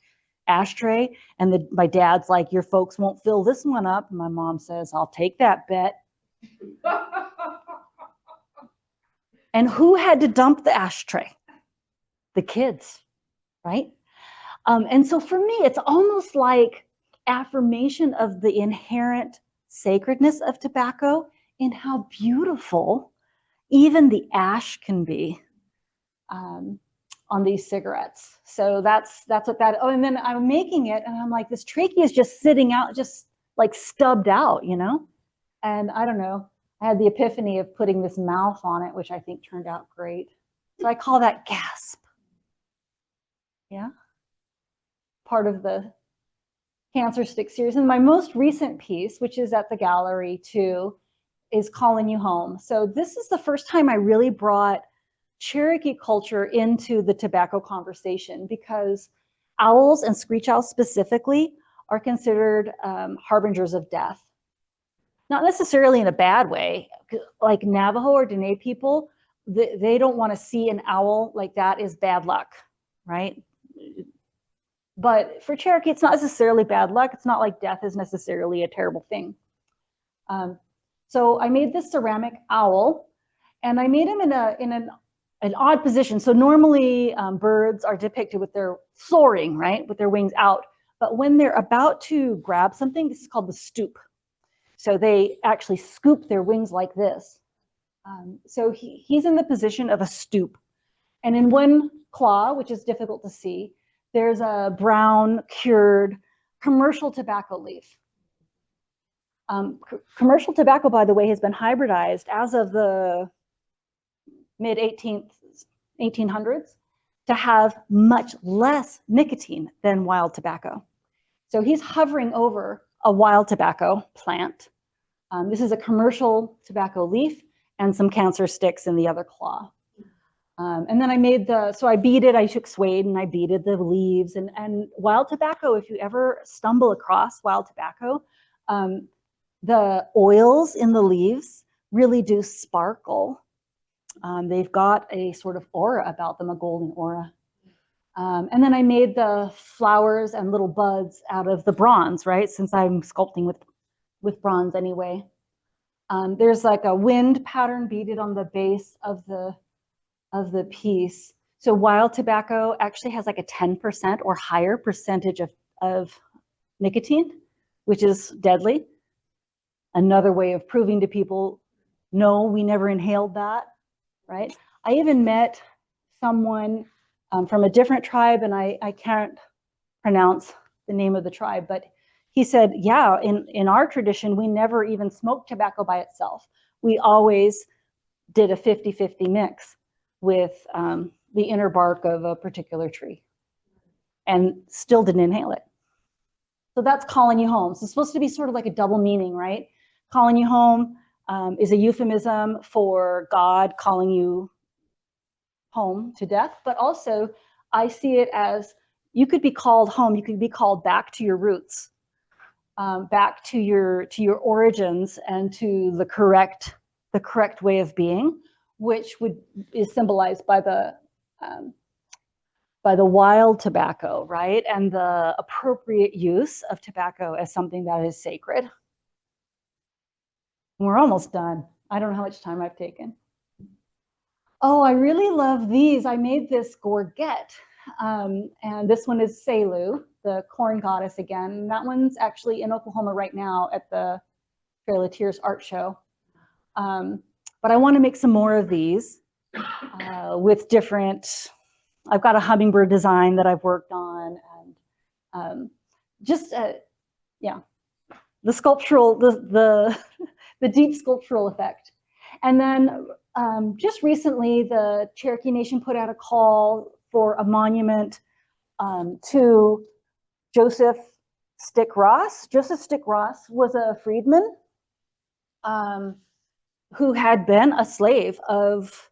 ashtray. And my dad's like, your folks won't fill this one up. And my mom says, I'll take that bet. And who had to dump the ashtray? The kids, right? And so for me, it's almost like affirmation of the inherent sacredness of tobacco and how beautiful even the ash can be on these cigarettes. So that's what that, oh, and then I'm making it and I'm like, this trachea is just sitting out, just like stubbed out, you know? And I don't know, I had the epiphany of putting this mouth on it, which I think turned out great. So I call that gasp. Yeah. Part of the Cancer Stick series. And my most recent piece, which is at the gallery too, is Calling You Home. So this is the first time I really brought Cherokee culture into the tobacco conversation, because owls, and screech owls specifically, are considered harbingers of death. Not necessarily in a bad way. Like Navajo or Dene people, they don't want to see an owl like that is bad luck, right? But for Cherokee, it's not necessarily bad luck. It's not like death is necessarily a terrible thing. So I made this ceramic owl, and I made him in an odd position. So normally birds are depicted with their soaring, right, with their wings out. But when they're about to grab something, this is called the stoop. So they actually scoop their wings like this. So he's in the position of a stoop. And in one claw, which is difficult to see, there's a brown cured commercial tobacco leaf. Commercial tobacco, by the way, has been hybridized as of the mid-1800s to have much less nicotine than wild tobacco. So he's hovering over a wild tobacco plant. This is a commercial tobacco leaf and some cancer sticks in the other claw. And then I made so I beaded, I took suede and I beaded the leaves. And wild tobacco, if you ever stumble across wild tobacco, the oils in the leaves really do sparkle. They've got a sort of aura about them, a golden aura. And then I made the flowers and little buds out of the bronze, right? Since I'm sculpting with bronze anyway. There's like a wind pattern beaded on the base of the piece. So wild tobacco actually has like a 10% or higher percentage of nicotine, which is deadly. Another way of proving to people, no, we never inhaled that, right? I even met someone from a different tribe, and I can't pronounce the name of the tribe, but he said, yeah, in our tradition, we never even smoked tobacco by itself. We always did a 50-50 mix with the inner bark of a particular tree and still didn't inhale it. So that's calling you home. So it's supposed to be sort of like a double meaning, right? Calling you home is a euphemism for God calling you home to death, but also I see it as you could be called home, you could be called back to your roots, back to your origins and to the correct way of being, which is symbolized by the wild tobacco, right? And the appropriate use of tobacco as something that is sacred. We're almost done. I don't know how much time I've taken. Oh, I really love these. I made this gorget. And this one is Selu, the corn goddess again. And that one's actually in Oklahoma right now at the Trail of Tears art show. But I want to make some more of these with different, I've got a hummingbird design that I've worked on, and yeah, the sculptural, the deep sculptural effect. And then just recently, the Cherokee Nation put out a call for a monument to Joseph Stick Ross. Joseph Stick Ross was a freedman who had been a slave of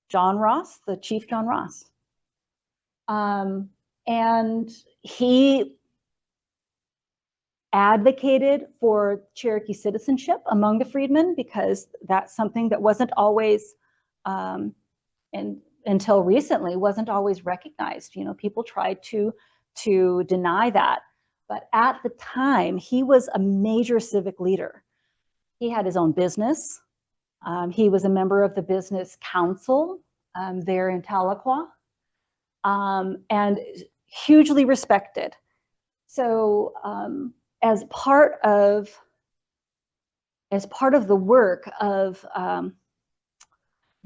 John Ross, the Chief John Ross. And he advocated for Cherokee citizenship among the freedmen because that's something that wasn't always, and until recently, wasn't always recognized. You know, people tried to deny that. But at the time, he was a major civic leader. He had his own business. He was a member of the business council there in Tahlequah, and hugely respected. So as part of the work of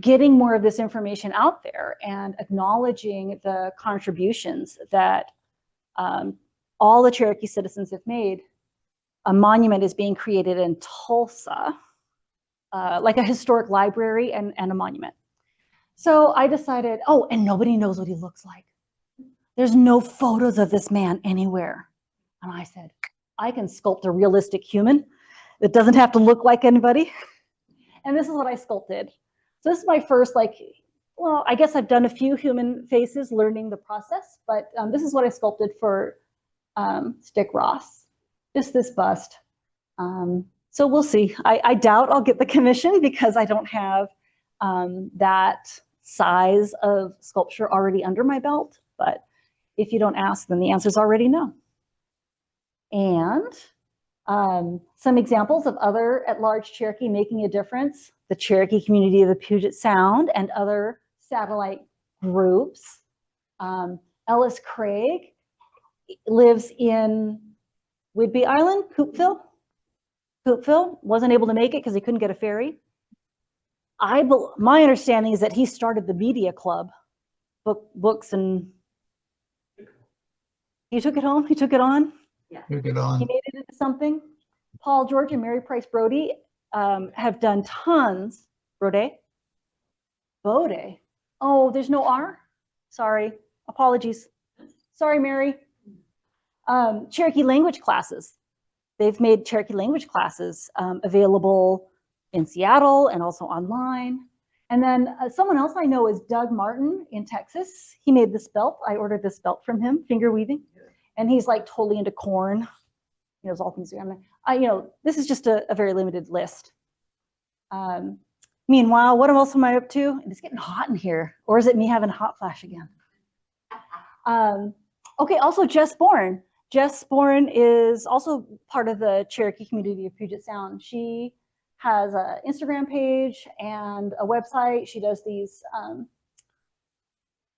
getting more of this information out there and acknowledging the contributions that all the Cherokee citizens have made, a monument is being created in Tulsa, like a historic library and a monument. So I decided, oh, and nobody knows what he looks like. There's no photos of this man anywhere. And I said, I can sculpt a realistic human that doesn't have to look like anybody. And this is what I sculpted. So this is my first, well, I guess I've done a few human faces learning the process, but this is what I sculpted for Stick Ross, just this bust. So we'll see. I doubt I'll get the commission because I don't have that size of sculpture already under my belt. But if you don't ask, then the answer's already no. And some examples of other at-large Cherokee making a difference: the Cherokee community of the Puget Sound and other satellite groups. Ellis Craig lives in Whidbey Island, Coopville. Wasn't able to make it because he couldn't get a ferry. my understanding is that he started the media club, books, and he took it home. He took it on. Took it He on. made it into something. Paul George and Mary Price Brody have done tons. Bode. Oh, there's no R? Sorry. Apologies. Sorry, Mary. Cherokee language classes. They've made Cherokee language classes available in Seattle and also online. And then someone else I know is Doug Martin in Texas. He made this belt. I ordered this belt from him, finger weaving. And he's like totally into corn. He knows all things. This is just a very limited list. Meanwhile, what else am I up to? It's getting hot in here. Or is it me having a hot flash again? Okay, also Jess Bourne. Jess Bourne is also part of the Cherokee community of Puget Sound. She has an Instagram page and a website. She does these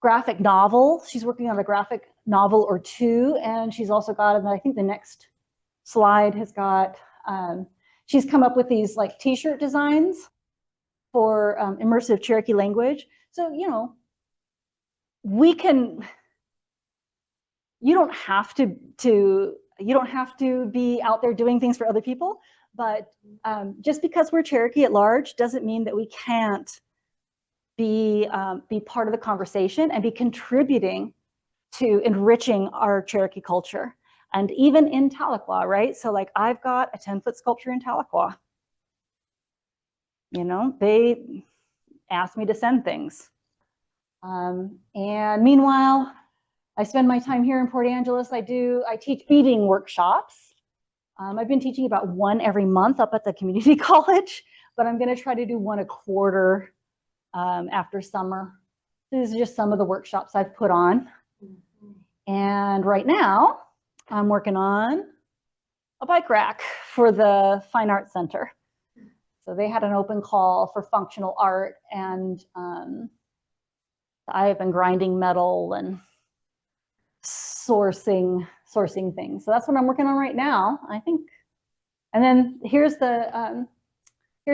graphic novels. She's working on a graphic novel or two, and she's also got, and I think the next slide has got, she's come up with these like t-shirt designs for immersive Cherokee language. So, we can, you don't have to be out there doing things for other people, but just because we're Cherokee at large doesn't mean that we can't be part of the conversation and be contributing to enriching our Cherokee culture. And even in Tahlequah, right? So like I've got a 10-foot sculpture in Tahlequah. They asked me to send things. And meanwhile, I spend my time here in Port Angeles. I teach beading workshops. I've been teaching about one every month up at the community college, but I'm going to try to do one a quarter after summer. These are just some of the workshops I've put on. And right now, I'm working on a bike rack for the Fine Arts Center. So they had an open call for functional art, and I have been grinding metal and sourcing things. So that's what I'm working on right now, I think. And then here's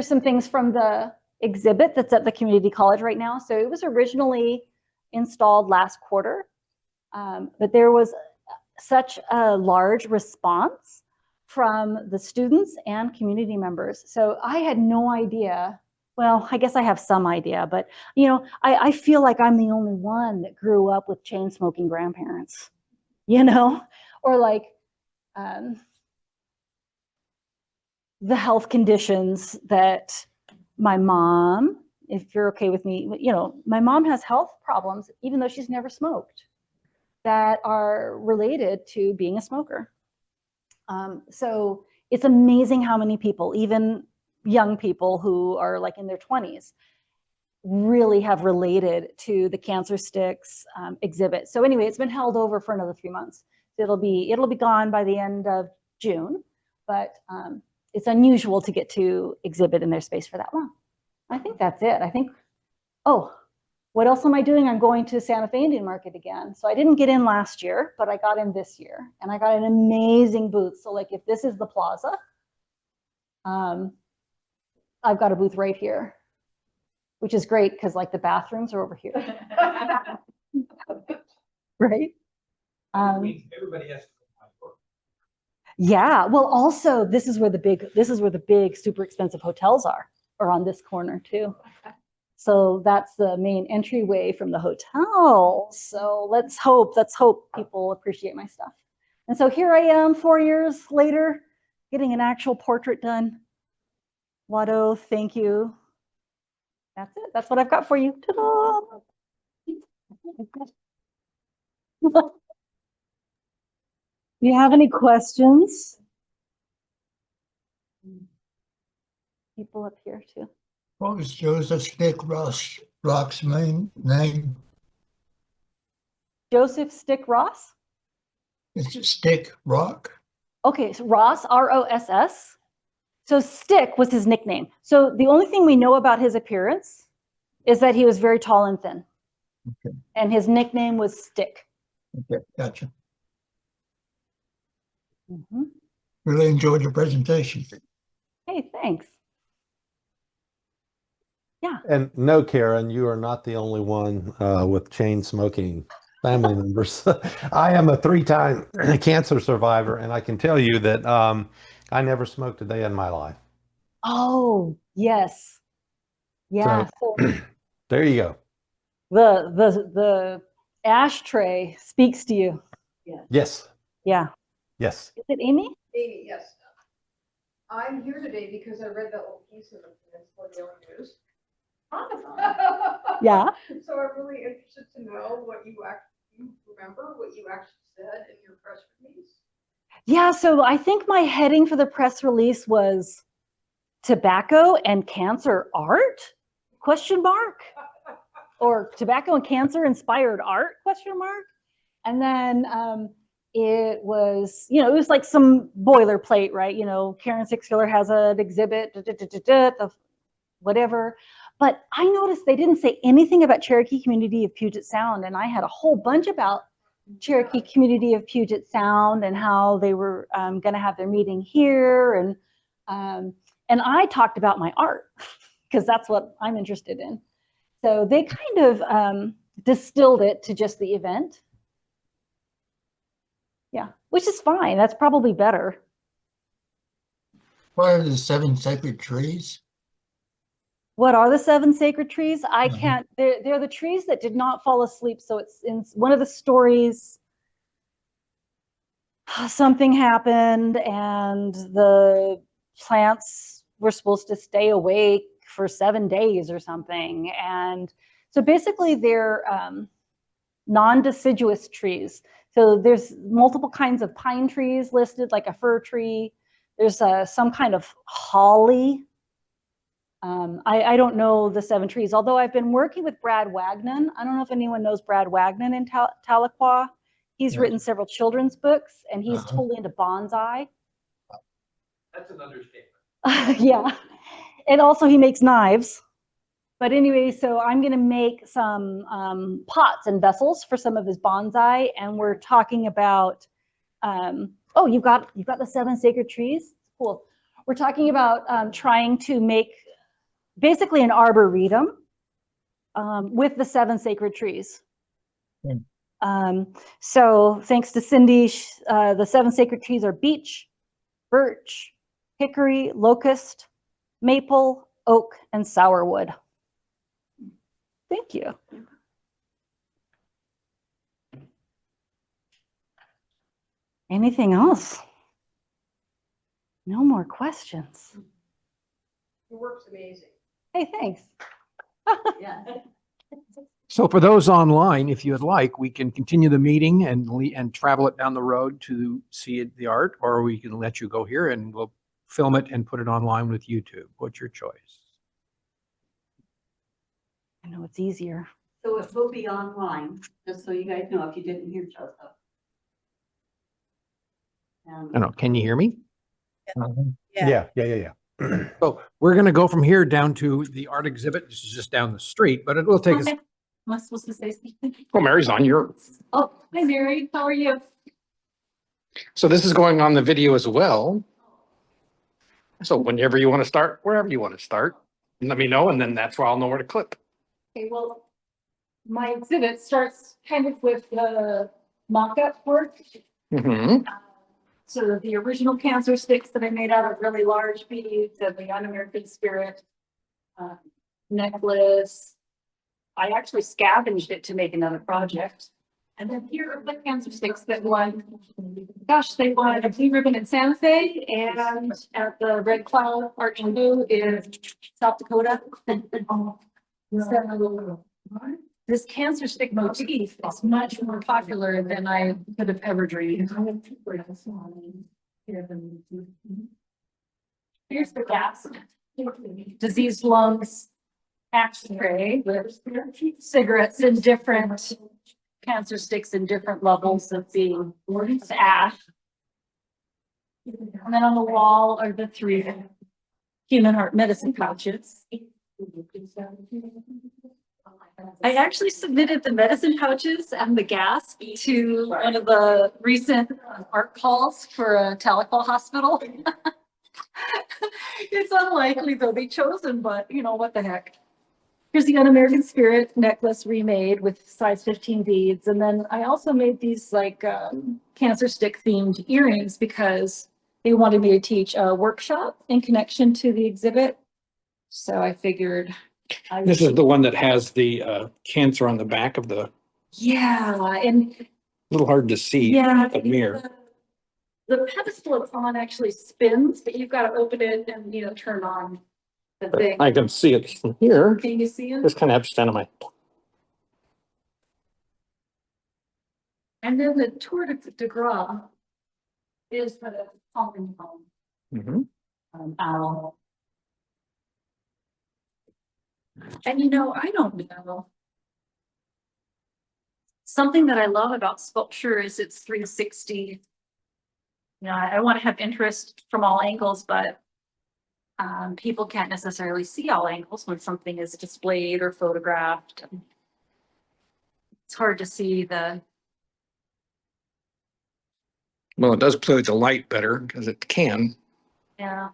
some things from the exhibit that's at the community college right now. So it was originally installed last quarter, but there was such a large response from the students and community members. So I had no idea. Well, I guess I have some idea, but I feel like I'm the only one that grew up with chain smoking grandparents, or like the health conditions that my mom, if you're okay with me, my mom has health problems, even though she's never smoked, that are related to being a smoker. So it's amazing how many people, even young people who are like in their 20s, really have related to the Cancer Sticks exhibit. So anyway, it's been held over for another 3 months. It'll be gone by the end of June, but it's unusual to get to exhibit in their space for that long. I think that's it. Oh, what else am I doing? I'm going to Santa Fe Indian Market again. So I didn't get in last year, but I got in this year, and I got an amazing booth. So like if this is the plaza, I've got a booth right here, which is great because like the bathrooms are over here. Right? Everybody has to come to work. Yeah. Well, also this is where the big super expensive hotels are on this corner too. So that's the main entryway from the hotel. So let's hope people appreciate my stuff. And so here I am 4 years later, getting an actual portrait done. Watto, thank you. That's it. That's what I've got for you. Ta-da! Do you have any questions? People up here too. What was Joseph Stick Rock's main name? Joseph Stick Ross? Is it Stick Rock? Okay, so Ross, R-O-S-S. So Stick was his nickname. So the only thing we know about his appearance is that he was very tall and thin. Okay. And his nickname was Stick. Okay, gotcha. Mm-hmm. Really enjoyed your presentation. Hey, thanks. Yeah. And no, Karen, you are not the only one with chain smoking family members. I am a 3-time cancer survivor, and I can tell you that I never smoked a day in my life. Oh, yes. Yeah. So There you go. the ashtray speaks to you. Yes. Yeah. Yes. Is it Amy? Amy, yes. I'm here today because I read that little piece in the Daily News. Yeah. So I'm really interested to know what you remember, what you actually said in your press release. Yeah. So I think my heading for the press release was tobacco and cancer art? Question mark? Or tobacco and cancer inspired art? Question mark? And then it was, it was like some boilerplate, right? Karen Sixkiller has an exhibit, whatever. But I noticed they didn't say anything about Cherokee Community of Puget Sound. And I had a whole bunch about Cherokee Community of Puget Sound and how they were going to have their meeting here. And I talked about my art because that's what I'm interested in. So they kind of distilled it to just the event. Yeah, which is fine. That's probably better. What are the 7 sacred trees? What are the 7 sacred trees? I Mhm. can't, they're the trees that did not fall asleep. So it's in one of the stories, something happened and the plants were supposed to stay awake for 7 days or something. And so basically they're non-deciduous trees. So there's multiple kinds of pine trees listed, like a fir tree. There's some kind of holly. I don't know the 7 trees, although I've been working with Brad Wagnon. I don't know if anyone knows Brad Wagnon in Tahlequah. He's written several children's books, and he's totally into bonsai. That's an understatement. Yeah. And also he makes knives. But anyway, so I'm going to make some pots and vessels for some of his bonsai, and we're talking about. Oh, you've got the 7 sacred trees. Cool. We're talking about trying to make basically an arboretum with the 7 sacred trees. So thanks to Cindy, the 7 sacred trees are beech, birch, hickory, locust, maple, oak, and sourwood. Thank you. Anything else? No more questions. Your work's amazing. Hey, thanks. Yeah. So for those online, if you'd like, we can continue the meeting and travel it down the road to see the art, or we can let you go here and we'll film it and put it online with YouTube. What's your choice? I know it's easier. So it will be online, just so you guys know if you didn't hear Joseph. I don't know. Can you hear me? Yeah. So we're going to go from here down to the art exhibit. This is just down the street, but it will take us. Am I supposed to say something? Well, Mary's on your, Oh, hi Mary, how are you? so this is going on the video as well. So whenever you want to start, wherever you want to start, let me know, and then that's where I'll know where to click. Okay, well, my exhibit starts kind of with the mock-up work. Mm-hmm. So the original cancer sticks that I made out of really large beads and the un-American spirit necklace. I actually scavenged it to make another project. And then here are the cancer sticks that won. Gosh, they won a blue ribbon in Santa Fe and at the Red Cloud Art and Blue in South Dakota. So this cancer stick motif is much more popular than I could have ever dreamed. Here's the gas. Diseased lungs ashtray with cigarettes in different cancer sticks in different levels of being ash. And then on the wall are the 3 human heart medicine pouches. I actually submitted the medicine pouches and the gas to one of the recent art calls for a Tahlequah hospital. It's unlikely they'll be chosen, but you know, what the heck. Here's the Un-American Spirit necklace remade with size 15 beads. And then I also made these like cancer stick themed earrings because they wanted me to teach a workshop in connection to the exhibit. So I figured This is the one that has the cancer on the back of the, yeah, and a little hard to see. yeah, The mirror. the pedestal it's on actually spins, but you've got to open it and, you know, turn on the thing. I can see it from here. Can you see it? Just kind of have to stand on my. And then the tour de gras is for the falling home Mhm. owl. And you know, I don't know. Something that I love about sculpture is it's 360. You know, I want to have interest from all angles, but people can't necessarily see all angles when something is displayed or photographed. It's hard to see the, Well, it does play with the light better because it can. yeah.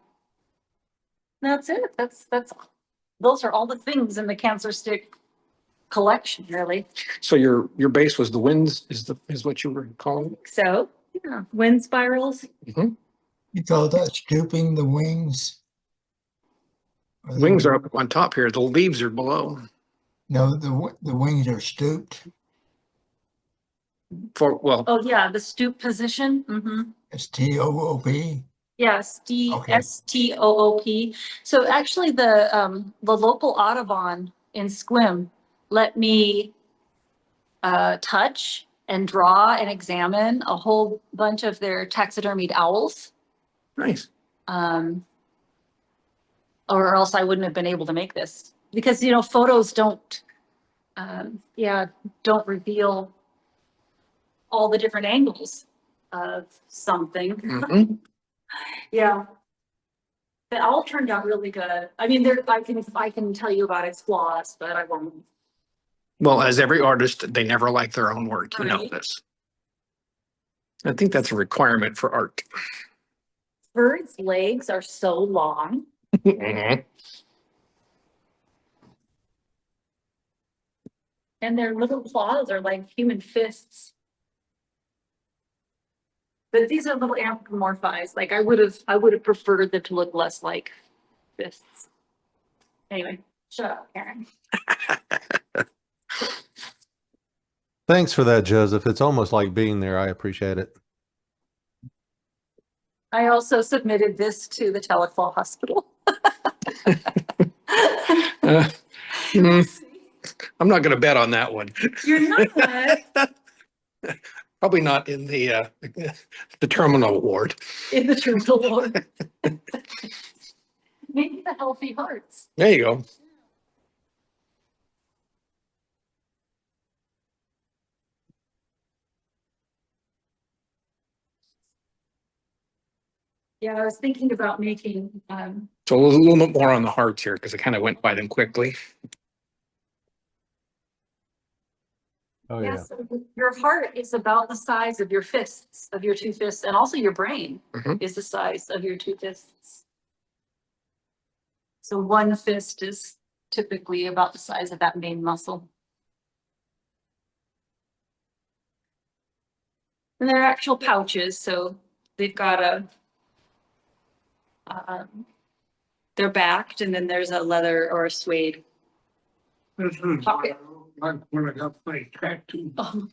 That's it. Those are all the things in the cancer stick collection, really. So your base was the winds is what you were calling it? So, yeah, wind spirals. You call that stooping the wings? Or the Wings are up on top here. The leaves are below. No, the wings are stooped. Well, Oh, yeah, the stoop position. Mm-hmm. STOOP. Yes, Okay. DSTOOP. So actually the local Audubon in Squim let me touch and draw and examine a whole bunch of their taxidermied owls. nice. Or else I wouldn't have been able to make this because, you know, photos don't reveal all the different angles of something. Mhm. Yeah. The owl turned out really good. I mean, I can tell you about its flaws, but I won't. Well, as every artist, they never like their own work. You know Right. this. I think that's a requirement for art. Birds' legs are so long. Mhm. And their little claws are like human fists. But these are little anthropomorphized. Like I would have preferred them to look less like fists. Anyway, shut up, Karen. Thanks for that, Joseph. It's almost like being there. I appreciate it. I also submitted this to the Tahlequah Hospital. I'm not going to bet on that one. You're not Probably not in the terminal ward. in the terminal ward. Maybe the healthy hearts. There you go. Yeah, I was thinking about making So a little bit more on the hearts here because I kind of went by them quickly. Oh, yeah. yes, your heart is about the size of your fists, of your two fists, and also your brain Mhm. is the size of your two fists. So one fist is typically about the size of that main muscle. And they're actual pouches, so they've got they're backed, and then there's a leather or a suede pocket. Like when I got my tattoo. Oh.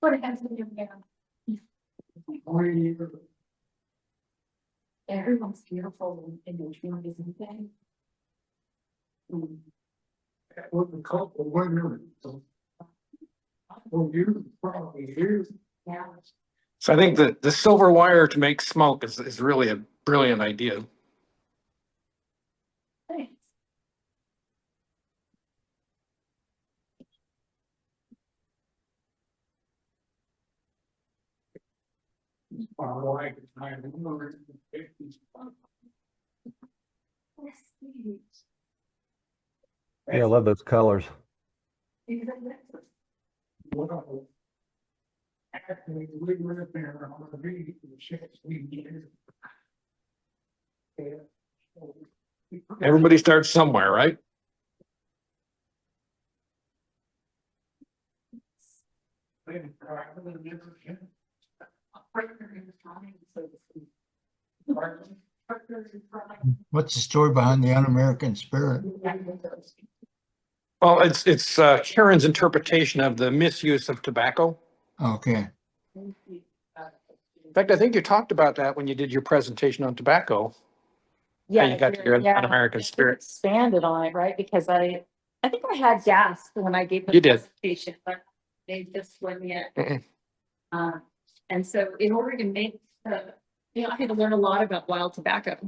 What it has in your hand. Everyone's beautiful in your dreams, isn't they? What the couple winter. Well, you probably here. Yeah. So I think that the silver wire to make smoke is really a brilliant idea. Thanks. Yes, please. Yeah, I love those colors. Actually, we lived there on the beach for 16 years. Everybody starts somewhere, right? What's the story behind the un-American spirit? Well, it's Karen's interpretation of the misuse of tobacco. Okay. In fact, I think you talked about that when you did your presentation on tobacco. How you got your un-American spirit. Expanded on it, right? Because I think I had gas when I gave the You did. presentation, but they just wouldn't yet. Mm-mm. And so in order to make the, I had to learn a lot about wild tobacco.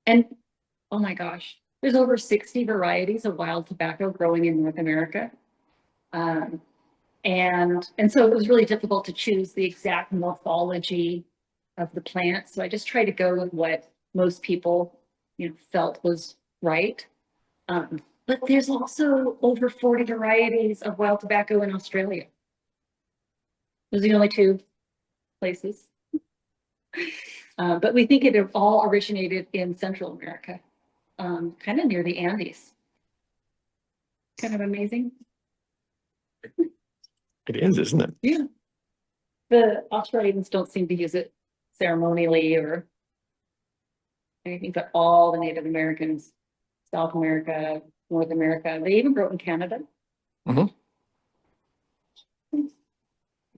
And oh my gosh, there's over 60 varieties of wild tobacco growing in North America. And so it was really difficult to choose the exact morphology of the plant. So I just tried to go with what most people, felt was right. But there's also over 40 varieties of wild tobacco in Australia. Those are the only two places. But we think it all originated in Central America, kind of near the Andes. Kind of amazing. It is, isn't it? Yeah. The Australians don't seem to use it ceremonially or anything, but all the Native Americans, South America, North America, they even grow it in Canada. Mhm.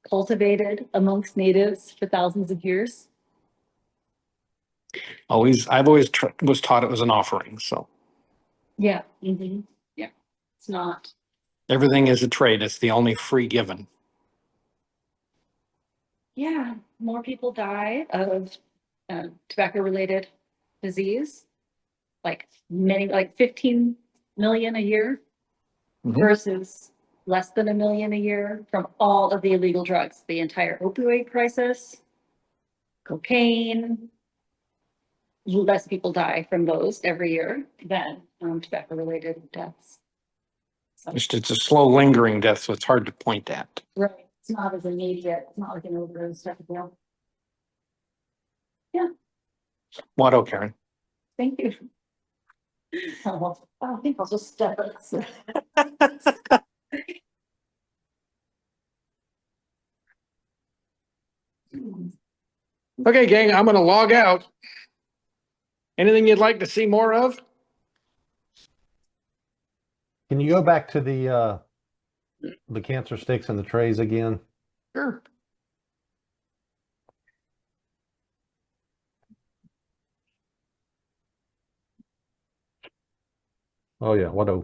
Cultivated amongst natives for thousands of years. I've always was taught it was an offering. So Yeah. Yeah. It's not. everything is a trade. It's the only free given. Yeah. More people die of tobacco related disease. Like 15 million a year Mhm. versus less than 1 million a year from all of the illegal drugs, the entire opioid crisis, cocaine. Less people die from those every year than tobacco related deaths. So, It's a slow lingering death, so it's hard to point at. right. It's not as immediate. It's not like an overdose type of deal. Yeah. Motto, Karen. Thank you. I think I'll just step it. Okay, gang, I'm gonna log out. Anything you'd like to see more of? Can you go back to the cancer sticks and the trays again? Sure. Oh yeah, what a